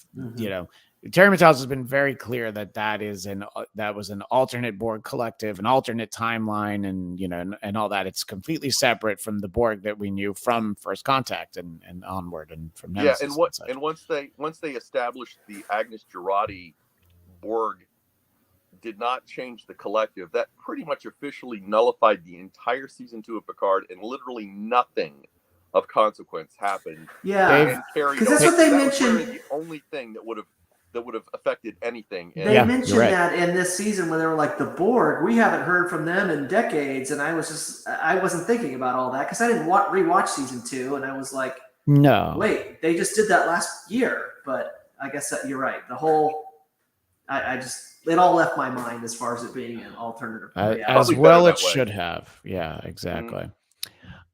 [SPEAKER 1] Terry Matalas has been very clear that that was an alternate Borg collective, an alternate timeline, and all that. It's completely separate from the Borg that we knew from First Contact and onward, and from Nemesis.
[SPEAKER 3] And once they established the Agnes Jurati Borg did not change the collective, that pretty much officially nullified the entire season 2 of Picard, and literally nothing of consequence happened.
[SPEAKER 2] Yeah, because that's what they mentioned.
[SPEAKER 3] The only thing that would have affected anything.
[SPEAKER 2] They mentioned that in this season when they were like, the Borg, we haven't heard from them in decades, and I wasn't thinking about all that because I didn't rewatch season 2, and I was like,
[SPEAKER 1] no,
[SPEAKER 2] wait, they just did that last year. But I guess that you're right. The whole, it all left my mind as far as it being an alternative.
[SPEAKER 1] As well it should have. Yeah, exactly.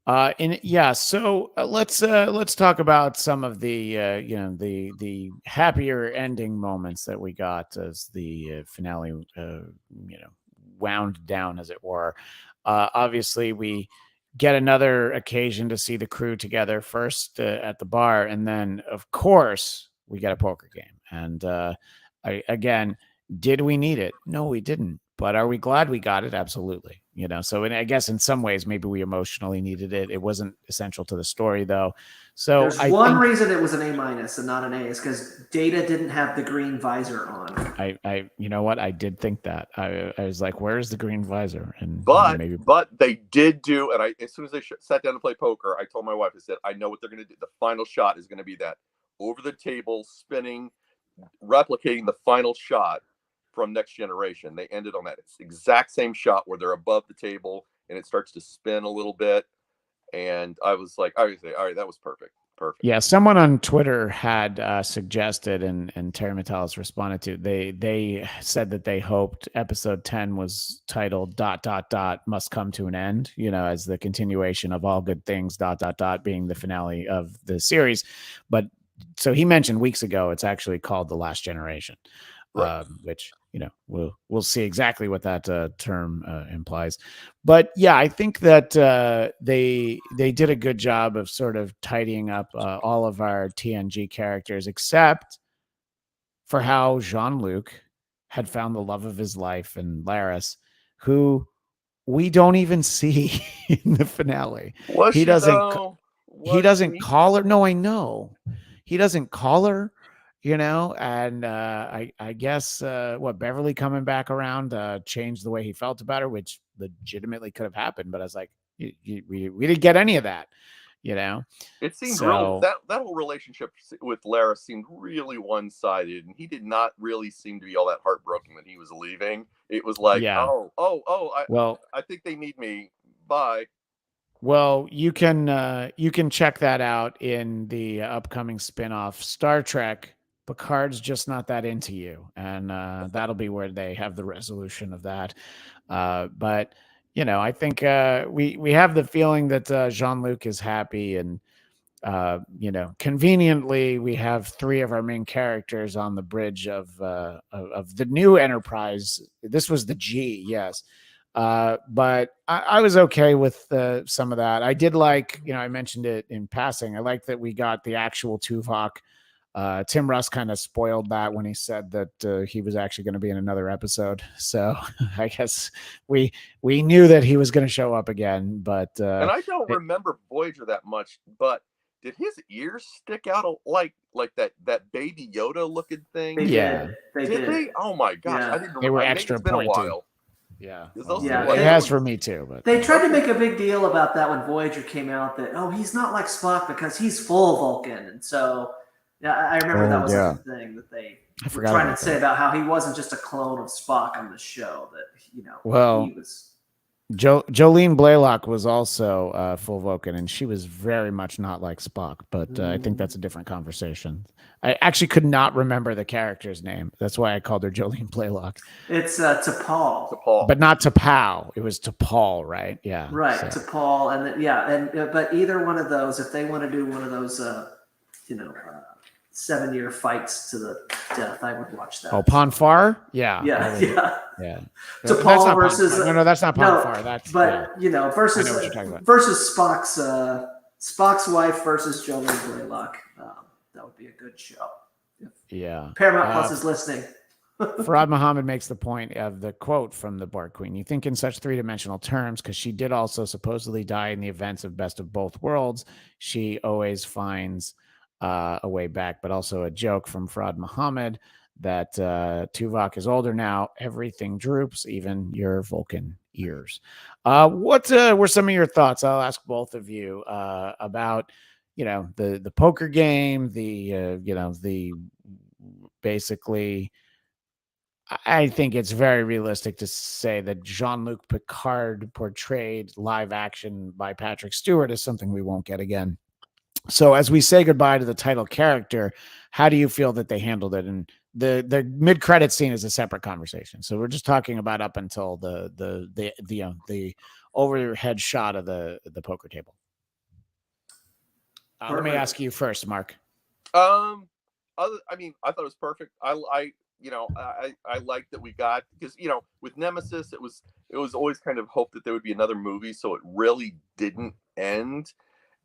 [SPEAKER 1] So let's talk about some of the the happier ending moments that we got as the finale wound down, as it were. Obviously we get another occasion to see the crew together, first at the bar, and then of course we get a poker game. And again, did we need it? No, we didn't. But are we glad we got it? Absolutely. you know. So, and I guess in some ways, maybe we emotionally needed it. It wasn't essential to the story, though. So
[SPEAKER 2] there's
[SPEAKER 1] I
[SPEAKER 2] one
[SPEAKER 1] think,
[SPEAKER 2] reason it was an A- and not an A is because Data didn't have the green visor on.
[SPEAKER 1] you know what? I did think that. I was like, where's the green visor? And
[SPEAKER 3] but they did do, and as soon as they sat down to play poker, I told my wife, I said, I know what they're going to do. The final shot is going to be that over the table spinning, replicating the final shot from Next Generation. They ended on that exact same shot where they're above the table and it starts to spin a little bit. And I was like, all right, that was perfect.
[SPEAKER 1] Yeah, someone on Twitter had suggested, and Terry Metalis responded to. They said that they hoped episode 10 was titled ... must come to an end. You know, as the continuation of all good things ... being the finale of the series. But so he mentioned weeks ago, it's actually called The Last Generation,
[SPEAKER 3] right.
[SPEAKER 1] Which, you know, we'll see exactly what that term implies. But yeah, I think that they did a good job of sort of tidying up all of our TNG characters, except for how Jean-Luc had found the love of his life in Laris, who we don't even see in the finale. He doesn't call her. No, I know. He doesn't call her, you know, and I guess what Beverly coming back around changed the way he felt about her, which legitimately could have happened. But I was like, we didn't get any of that, you know.
[SPEAKER 3] It seemed real. That whole relationship with Lara seemed really one-sided, and he did not really seem to be all that heartbroken that he was leaving. It was like, I think they need me. Bye.
[SPEAKER 1] Well, you can check that out in the upcoming spinoff, Star Trek Picard's Just Not That Into You, and that'll be where they have the resolution of that. But you know, I think we have the feeling that Jean-Luc is happy, and you know, conveniently we have 3 of our main characters on the bridge of the new Enterprise. This was the G, yes. But I was okay with some of that. I did like, you know, I mentioned it in passing. I like that we got the actual Tuvok. Tim Russ kind of spoiled that when he said that he was actually going to be in another episode. So I guess we knew that he was going to show up again. But
[SPEAKER 3] and I don't remember Voyager that much, but did his ears stick out like that baby Yoda looking thing?
[SPEAKER 2] They did.
[SPEAKER 3] They? Oh my gosh!
[SPEAKER 2] Yeah.
[SPEAKER 3] I didn't remember.
[SPEAKER 1] They were extra
[SPEAKER 3] it's been
[SPEAKER 1] pointed.
[SPEAKER 3] a while.
[SPEAKER 1] Yeah.
[SPEAKER 2] It
[SPEAKER 1] has for me too. But
[SPEAKER 2] they tried to make a big deal about that when Voyager came out, that he's not like Spock because he's full Vulcan, and so yeah, I remember that was like a thing that they were trying to say about how he wasn't just a clone of Spock on the show. That, you know, he was.
[SPEAKER 1] Jolene Blaylock was also full Vulcan, and she was very much not like Spock, but I think that's a different conversation. I actually could not remember the character's name. That's why I called her Jolene Blaylock.
[SPEAKER 2] It's T'Pol.
[SPEAKER 1] But not T'Pau. It was T'Pol, right? Yeah.
[SPEAKER 2] Right, so. T'Pol, and but either one of those, if they want to do one of those, 7-year fights to the death, I would watch that.
[SPEAKER 1] Oh, Ponfar? Yeah.
[SPEAKER 2] T'Pol versus
[SPEAKER 1] no, that's not Ponfar.
[SPEAKER 2] Versus Spock's wife versus Jolene Blaylock. That would be a good show.
[SPEAKER 1] Yeah.
[SPEAKER 2] Paramount Plus is listening.
[SPEAKER 1] Farad Muhammad makes the point of the quote from the Borg Queen. You think in such 3-dimensional terms, because she did also supposedly die in the events of Best of Both Worlds. She always finds a way back, but also a joke from Farad Muhammad that Tuvok is older now. Everything droops, even your Vulcan ears. What were some of your thoughts? I'll ask both of you about, you know, the poker game, the basically. I think it's very realistic to say that Jean-Luc Picard portrayed live action by Patrick Stewart is something we won't get again. So as we say goodbye to the title character, how do you feel that they handled it? And the mid-credit scene is a separate conversation. So we're just talking about up until the overhead shot of the poker table. Let me ask you first, Mark.
[SPEAKER 3] I mean, I thought it was perfect. I like that we got, because, you know, with Nemesis, it was always kind of hope that there would be another movie, so it really didn't end.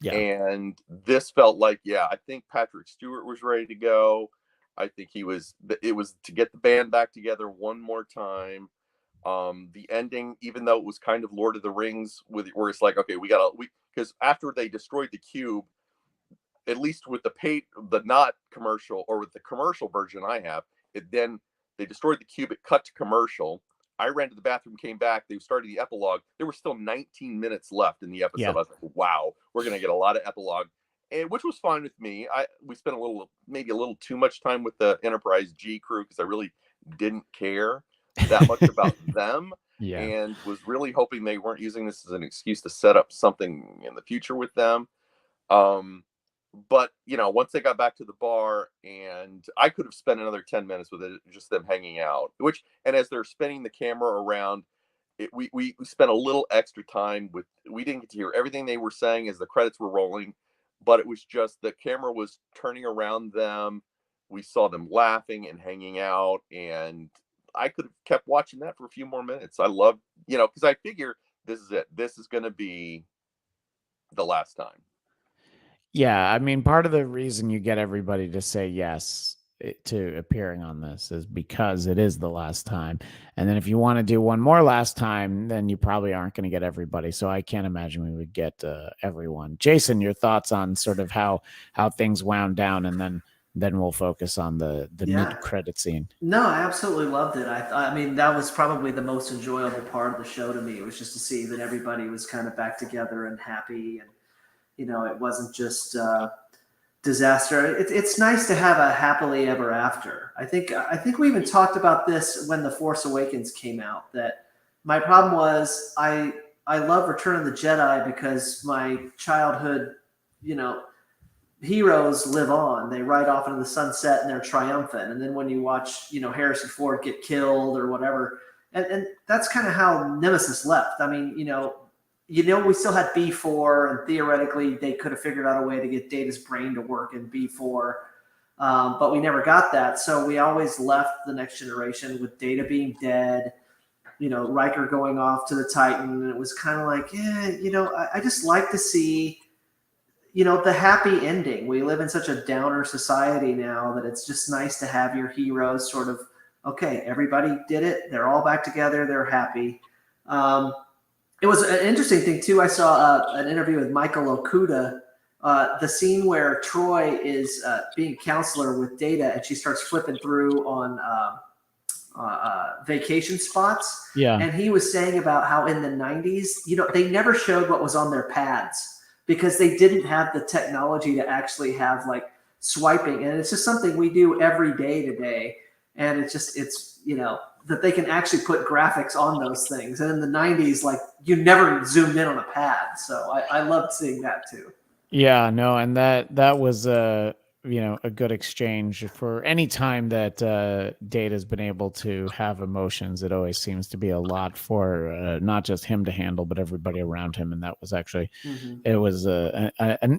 [SPEAKER 3] Yeah. And this felt like, I think Patrick Stewart was ready to go. I think it was to get the band back together one more time. The ending, even though it was kind of Lord of the Rings, where it's like, okay, because after they destroyed the cube, at least with the not commercial, or with the commercial version I have, then they destroyed the cube. It cut to commercial. I ran to the bathroom, came back. They started the epilogue. There were still 19 minutes left in the episode.
[SPEAKER 1] Yeah.
[SPEAKER 3] I was like, wow, we're gonna get a lot of epilogue, which was fine with me. We spent maybe a little too much time with the Enterprise G crew, because I really didn't care that much about them.
[SPEAKER 1] Yeah.
[SPEAKER 3] And was really hoping they weren't using this as an excuse to set up something in the future with them. But once they got back to the bar, and I could have spent another 10 minutes with it, just them hanging out, and as they're spinning the camera around, we spent a little extra time we didn't get to hear everything they were saying as the credits were rolling, but it was just the camera was turning around them. We saw them laughing and hanging out, and I could have kept watching that for a few more minutes. I love, because I figure this is it. This is going to be the last time.
[SPEAKER 1] Yeah, I mean, part of the reason you get everybody to say yes to appearing on this is because it is the last time. And then if you want to do one more last time, then you probably aren't going to get everybody. So I can't imagine we would get everyone. Jason, your thoughts on sort of how things wound down, and then we'll focus on the mid-credit scene.
[SPEAKER 2] No, I absolutely loved it. I mean, that was probably the most enjoyable part of the show to me. It was just to see that everybody was kind of back together and happy, and it wasn't just disaster. It's nice to have a happily ever after. I think we even talked about this when The Force Awakens came out, that my problem was I love Return of the Jedi because my childhood, heroes live on. They ride off into the sunset and they're triumphant. And then when you watch, Harrison Ford get killed or whatever, and that's kind of how Nemesis left. I mean, we still had B4, and theoretically they could have figured out a way to get Data's brain to work in B4, but we never got that. So we always left The Next Generation with Data being dead, Riker going off to the Titan, and it was kind of like, I just like to see, the happy ending. We live in such a downer society now that it's just nice to have your heroes sort of, okay, everybody did it. They're all back together. They're happy. It was an interesting thing, too. I saw an interview with Michael Okuda, the scene where Troy is being a counselor with Data, and she starts flipping through on vacation spots.
[SPEAKER 1] Yeah.
[SPEAKER 2] And he was saying about how in the 90s, they never showed what was on their pads because they didn't have the technology to actually have like swiping. And it's just something we do every day today. And it's that they can actually put graphics on those things. And in the 90s, like you never zoomed in on a pad. So I loved seeing that too.
[SPEAKER 1] Yeah, no. And that was a good exchange. For any time that Data's been able to have emotions, it always seems to be a lot for not just him to handle, but everybody around him. And that was actually, it was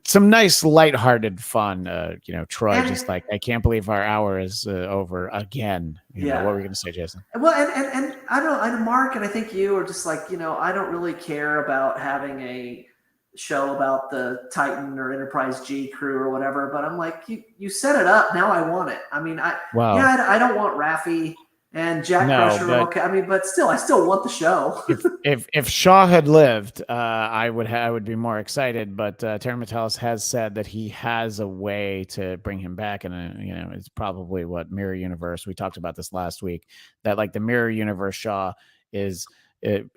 [SPEAKER 1] some nice lighthearted fun. Troy just like, I can't believe our hour is over again. What were you going to say, Jason?
[SPEAKER 2] Well, and I don't know, Mark, and I think you are just like, I don't really care about having a show about the Titan or Enterprise G crew or whatever, but I'm like, you set it up, now I want it. I mean, I don't want Raffi and Jack Crusher. Okay, I mean, but still, I still want the show.
[SPEAKER 1] if Shaw had lived, I would be more excited. But Terry Matalas has said that he has a way to bring him back, and it's probably what Mirror Universe. We talked about this last week. That like the Mirror Universe Shaw is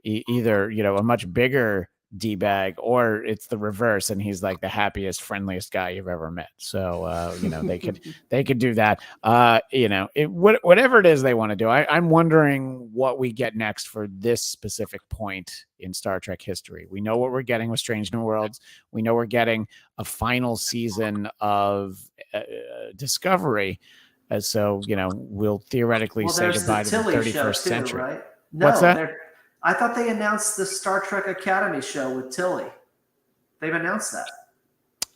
[SPEAKER 1] either a much bigger D-bag, or it's the reverse, and he's like the happiest, friendliest guy you've ever met. So they could do that. Whatever it is they want to do. I'm wondering what we get next for this specific point in Star Trek history. We know what we're getting with Strange New Worlds. We know we're getting a final season of Discovery. So we'll theoretically say goodbye to the 31st century.
[SPEAKER 2] Right? No, what's that? I thought they announced the Star Trek Academy show with Tilly. They've announced that.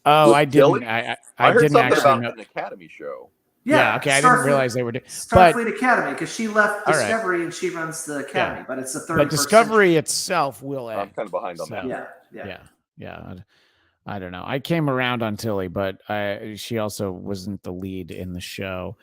[SPEAKER 1] Oh, I didn't.
[SPEAKER 3] I
[SPEAKER 1] heard
[SPEAKER 3] didn't
[SPEAKER 1] something
[SPEAKER 3] about an Academy show.
[SPEAKER 2] Yeah,
[SPEAKER 1] okay. I didn't realize they were doing
[SPEAKER 2] Starfleet Academy, because she left Discovery and she runs the Academy. But it's the 31st
[SPEAKER 1] But Discovery
[SPEAKER 2] century
[SPEAKER 1] itself will end.
[SPEAKER 3] I'm kind of behind on that.
[SPEAKER 2] Yeah.
[SPEAKER 1] I don't know. I came around on Tilly, but she also wasn't the lead in the show.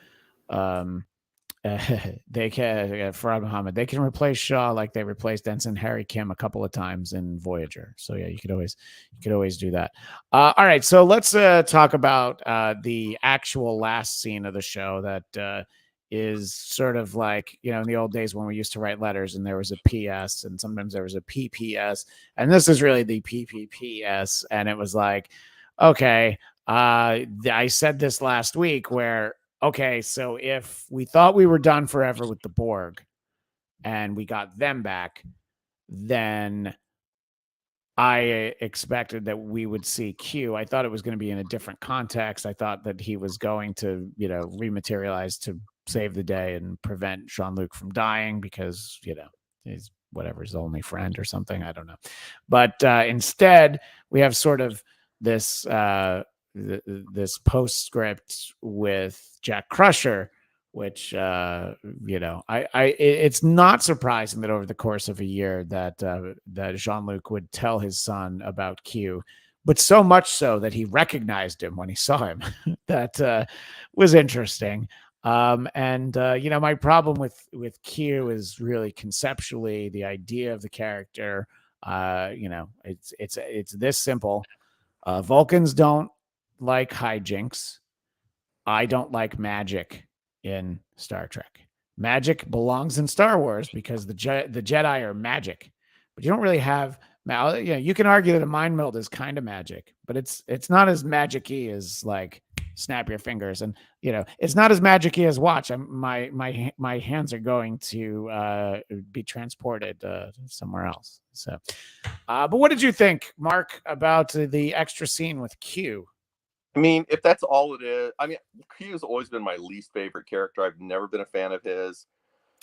[SPEAKER 1] they can Farad Muhammad. They can replace Shaw like they replaced Ensign Harry Kim a couple of times in Voyager. So yeah, you could always do that. All right, so let's talk about the actual last scene of the show that is sort of like, you know, in the old days when we used to write letters and there was a PS and sometimes there was a PPS, and this is really the PPPS, and it was like, okay, I said this last week where, okay, so if we thought we were done forever with the Borg and we got them back, then I expected that we would see Q. I thought it was going to be in a different context. I thought that he was going to, you know, rematerialize to save the day and prevent Jean-Luc from dying because, you know, he's whatever, his only friend or something. I don't know. But instead, we have sort of this this postscript with Jack Crusher, which you know, it's not surprising that over the course of a year that that Jean-Luc would tell his son about Q, but so much so that he recognized him when he saw him. That was interesting. And you know, my problem with Q is really conceptually the idea of the character. You know, it's this simple. Vulcans don't like hijinks. I don't like magic in Star Trek. Magic belongs in Star Wars because the Jedi are magic, but you don't really have. You know, you can argue that a mind meld is kind of magic, but it's not as magic-y as like snap your fingers, and you know, it's not as magic-y as watch. My hands are going to be transported somewhere else. So, but what did you think, Mark, about the extra scene with Q?
[SPEAKER 3] I mean, if that's all it is, I mean, Q's always been my least favorite character. I've never been a fan of his.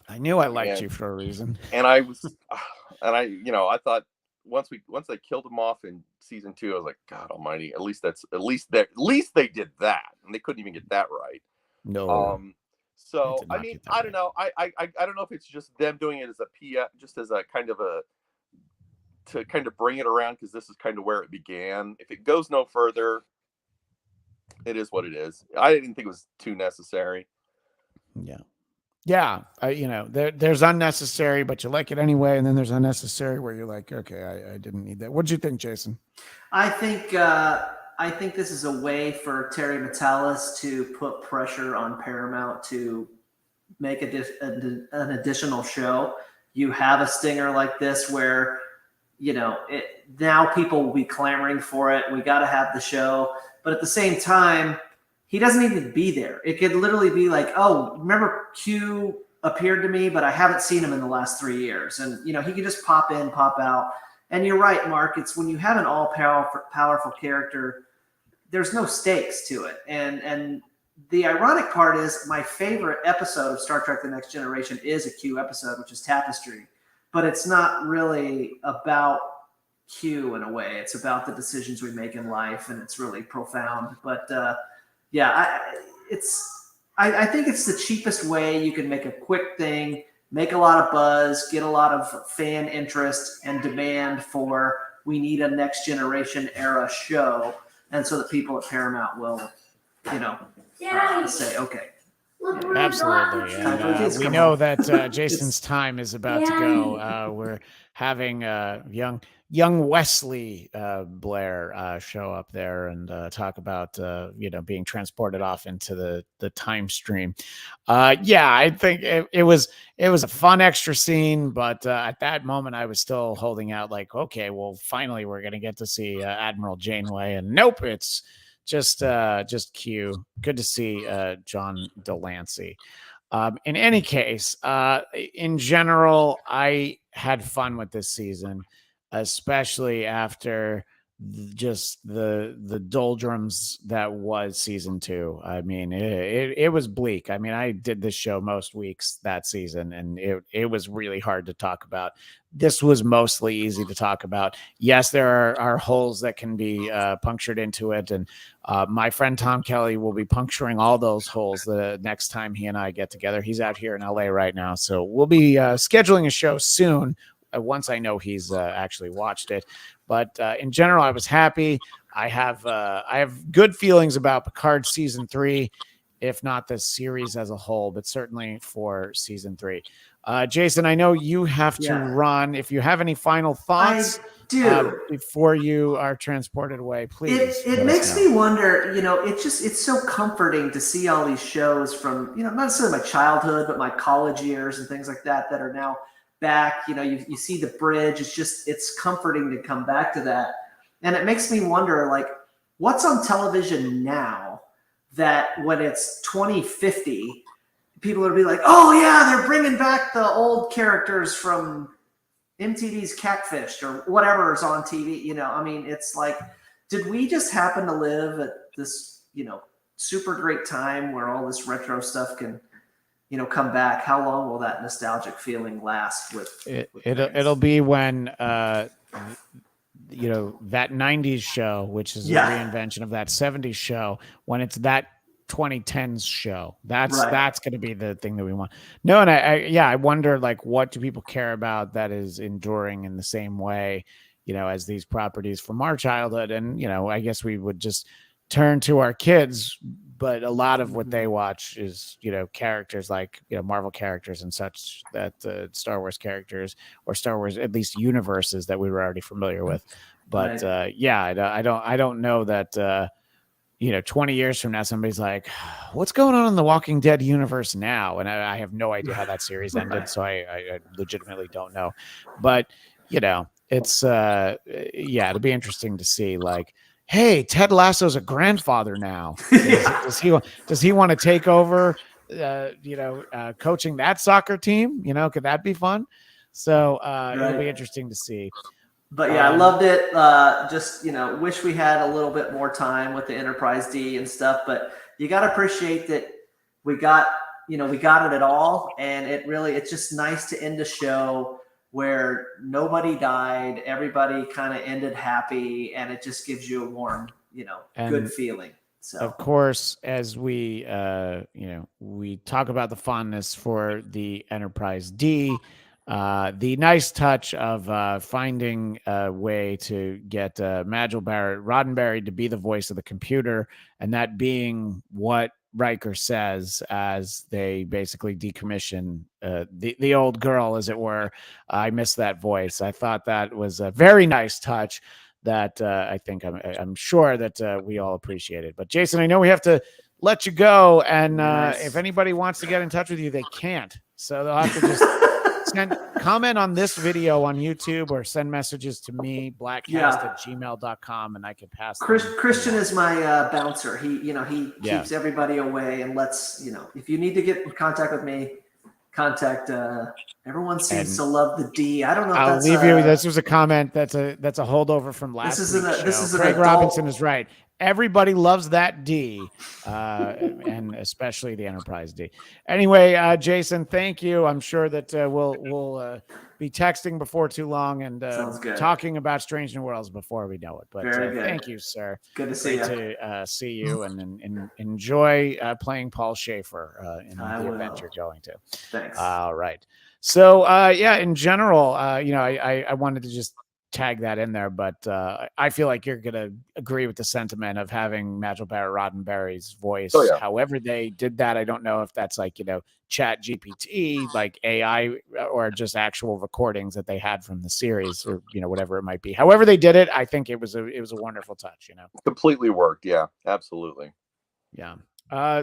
[SPEAKER 1] I knew I liked you for a reason.
[SPEAKER 3] And I was, and I, you know, I thought once they killed him off in season 2, I was like, God Almighty, at least they did that, and they couldn't even get that right.
[SPEAKER 1] No.
[SPEAKER 3] So I mean, I don't know. I don't know if it's just them doing it as just as a kind of to kind of bring it around because this is kind of where it began. If it goes no further, it is what it is. I didn't think it was too necessary.
[SPEAKER 1] Yeah. You know, there's unnecessary, but you like it anyway, and then there's unnecessary where you're like, okay, I didn't need that. What did you think, Jason?
[SPEAKER 2] I think this is a way for Terry Matalas to put pressure on Paramount to make an additional show. You have a stinger like this where, you know, now people will be clamoring for it. We got to have the show. But at the same time, he doesn't even be there. It could literally be like, oh, remember Q appeared to me, but I haven't seen him in the last 3 years. And, you know, he could just pop in, pop out. And you're right, Mark. It's when you have an all-powerful character, there's no stakes to it. And the ironic part is my favorite episode of Star Trek The Next Generation is a Q episode, which is Tapestry. But it's not really about Q in a way. It's about the decisions we make in life, and it's really profound. But yeah, I think it's the cheapest way you can make a quick thing, make a lot of buzz, get a lot of fan interest and demand for, we need a Next Generation era show, and so that people at Paramount will, you know, say, okay.
[SPEAKER 1] Absolutely. And, we know that Jason's time is about to go. We're having young Wesley Blair show up there and talk about you know, being transported off into the time stream. Yeah, I think it was a fun extra scene, but at that moment I was still holding out like, okay, well, finally we're gonna get to see Admiral Janeway, and nope, it's just Q. Good to see John Delancey. In any case, in general, I had fun with this season, especially after just the doldrums that was season 2. I mean, it was bleak. I mean, I did this show most weeks that season, and it was really hard to talk about. This was mostly easy to talk about. Yes, there are holes that can be punctured into it, and my friend Tom Kelly will be puncturing all those holes the next time he and I get together. He's out here in LA right now, so we'll be scheduling a show soon once I know he's actually watched it. But in general, I was happy. I have good feelings about Picard season 3. if not the series as a whole, but certainly for season 3. Jason, I know you have to run. If you have any final thoughts before you are transported away, please.
[SPEAKER 2] It makes me wonder, it's so comforting to see all these shows from, not necessarily my childhood, but my college years and things like that are now back. You see the bridge. It's comforting to come back to that. And it makes me wonder, like, what's on television now that when it's 2050, people will be like, oh yeah, they're bringing back the old characters from MTV's Catfish or whatever is on TV. It's like, did we just happen to live at this, super great time where all this retro stuff can, come back? How long will that nostalgic feeling last with
[SPEAKER 1] it'll be when, that 90s show, which is a reinvention of that 70s show, when it's that 2010s show, that's going to be the thing that we want. No, and I wonder, like, what do people care about that is enduring in the same way, as these properties from our childhood? And I guess we would just turn to our kids, but a lot of what they watch is characters like Marvel characters and such, that Star Wars characters, or Star Wars, at least universes that we were already familiar with. But I don't know that 20 years from now, somebody's like, what's going on in the Walking Dead universe now? And I have no idea how that series ended. So I legitimately don't know. But, it's, it'll be interesting to see, like, hey, Ted Lasso's a grandfather now. Does he want to take over, coaching that soccer team? Could that be fun? So it'll be interesting to see.
[SPEAKER 2] But I loved it. Just, wish we had a little bit more time with the Enterprise D and stuff, but you got to appreciate that we got it at all. And it's just nice to end a show where nobody died. Everybody kind of ended happy, and it just gives you a warm, good feeling. So,
[SPEAKER 1] of course, as we, we talk about the fondness for the Enterprise D, the nice touch of finding a way to get Majel Barrett Roddenberry to be the voice of the computer, and that being what Riker says as they basically decommission the old girl, as it were. I miss that voice. I thought that was a very nice touch that I think I'm sure that we all appreciated. But Jason, I know we have to let you go, and if anybody wants to get in touch with you, they can't. So they'll have to just comment on this video on YouTube, or send messages to me, blackcast@gmail.com, and I can pass them.
[SPEAKER 2] Christian is my bouncer. He keeps everybody away and lets, if you need to get in contact with me, contact everyone seems to love the D. I don't know if
[SPEAKER 1] I'll leave you. This was a comment that's a holdover from last week's show. Craig Robinson is right. Everybody loves that D, and especially the Enterprise D. Anyway, Jason, thank you. I'm sure that we'll be texting before too long, and talking about Strange New Worlds before we know it. But thank you, sir.
[SPEAKER 2] Good to see you.
[SPEAKER 1] To see you, and enjoy playing Paul Schaefer in the event you're going to.
[SPEAKER 2] Thanks.
[SPEAKER 1] All right. So, in general, I wanted to just tag that in there, but I feel like you're going to agree with the sentiment of having Majel Barrett Roddenberry's voice.
[SPEAKER 3] Oh, yeah.
[SPEAKER 1] However they did that, I don't know if that's like, Chat GPT, like AI, or just actual recordings that they had from the series, or, whatever it might be. However they did it, I think it was a wonderful touch,
[SPEAKER 3] Completely worked. Yeah, absolutely.
[SPEAKER 1] Yeah.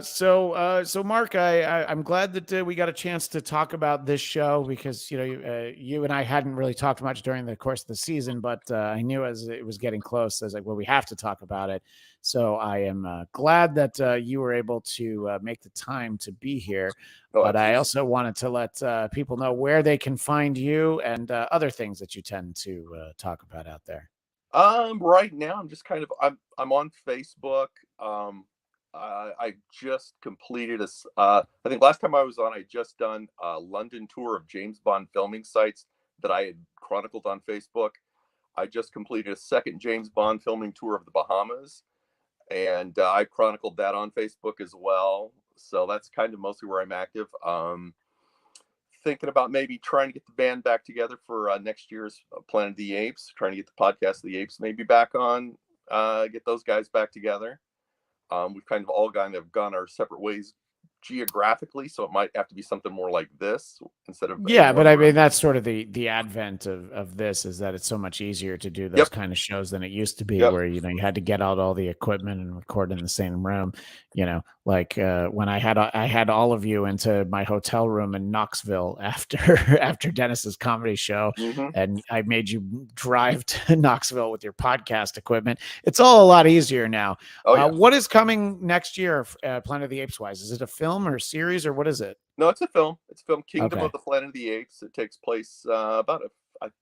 [SPEAKER 1] So Mark, I'm glad that we got a chance to talk about this show, because you and I hadn't really talked much during the course of the season, but I knew as it was getting close, I was like, well, we have to talk about it. So I am glad that you were able to make the time to be here. But I also wanted to let people know where they can find you, and other things that you tend to talk about out there.
[SPEAKER 3] Right now I'm just I'm on Facebook. I just completed I think last time I was on, I just done a London tour of James Bond filming sites that I had chronicled on Facebook. I just completed a second James Bond filming tour of the Bahamas, and I chronicled that on Facebook as well. So that's kind of mostly where I'm active. Thinking about maybe trying to get the band back together for next year's Planet of the Apes, trying to get the podcast of the Apes maybe back on, get those guys back together. We've kind of all gone our separate ways geographically, so it might have to be something more like this instead of
[SPEAKER 1] Yeah, but I mean that's sort of the advent of this, is that it's so much easier to do those
[SPEAKER 3] Yep.
[SPEAKER 1] kind of shows than it used to be,
[SPEAKER 3] Yep.
[SPEAKER 1] where you had to get out all the equipment and record in the same room. Like when I had all of you into my hotel room in Knoxville after Dennis's comedy show, and I made you drive to Knoxville with your podcast equipment. It's all a lot easier now.
[SPEAKER 3] Oh, yeah.
[SPEAKER 1] What is coming next year, Planet of the Apes wise? Is it a film or a series, or what is it?
[SPEAKER 3] No, it's a film. It's a film, Kingdom
[SPEAKER 1] Okay.
[SPEAKER 3] of the Planet of the Apes. It takes place I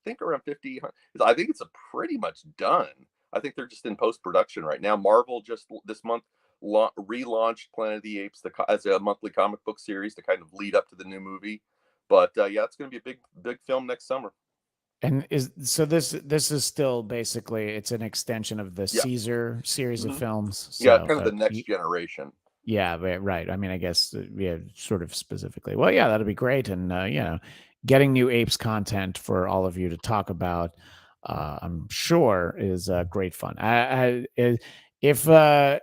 [SPEAKER 3] think around 50. I think it's pretty much done. I think they're just in post-production right now. Marvel just this month relaunched Planet of the Apes as a monthly comic book series to kind of lead up to the new movie. But yeah, it's going to be a big film next summer.
[SPEAKER 1] And this is still basically, it's an extension of the Caesar series of films. So,
[SPEAKER 3] yeah, kind of the next generation.
[SPEAKER 1] Yeah, right. I mean, I guess, yeah, sort of specifically. Well, yeah, that'll be great. And, getting new Apes content for all of you to talk about, I'm sure is great fun. If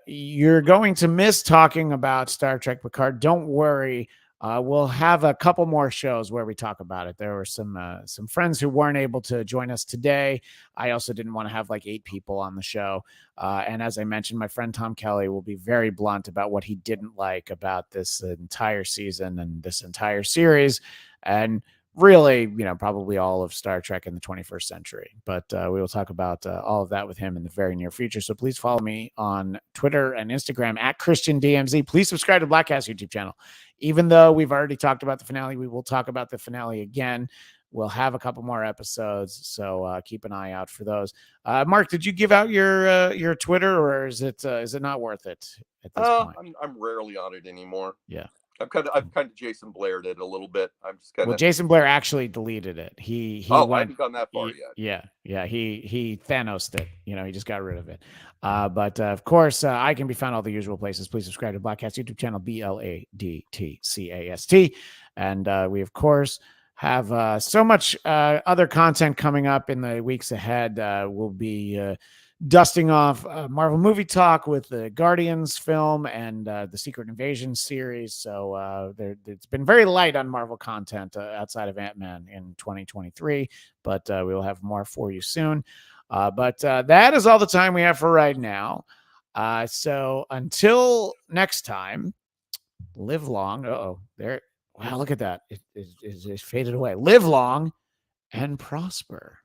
[SPEAKER 1] you're going to miss talking about Star Trek Picard, don't worry. We'll have a couple more shows where we talk about it. There were some friends who weren't able to join us today. I also didn't want to have like 8 people on the show. And as I mentioned, my friend Tom Kelly will be very blunt about what he didn't like about this entire season and this entire series. And really, probably all of Star Trek in the 21st century. But we will talk about all of that with him in the very near future. So please follow me on Twitter and Instagram at ChristianDMZ. Please subscribe to Blackcast YouTube channel. Even though we've already talked about the finale, we will talk about the finale again. We'll have a couple more episodes, so keep an eye out for those. Mark, did you give out your Twitter, or is it not worth it at this point?
[SPEAKER 3] I'm rarely on it anymore.
[SPEAKER 1] Yeah.
[SPEAKER 3] I've kind of Jason Blaired it a little bit. I'm just kind of.
[SPEAKER 1] Well, Jason Blair actually deleted it. He
[SPEAKER 3] I haven't gone that far
[SPEAKER 1] yet. Yeah. He Thanos'd it. He just got rid of it. But of course, I can be found all the usual places. Please subscribe to Blackcast YouTube channel, BLADTCAST, and we of course have so much other content coming up in the weeks ahead. We'll be dusting off Marvel movie talk with the Guardians film and the Secret Invasion series. So it's been very light on Marvel content outside of Ant-Man in 2023, but we will have more for you soon. But that is all the time we have for right now. So until next time, live long. Wow, look at that. It faded away. Live long and prosper.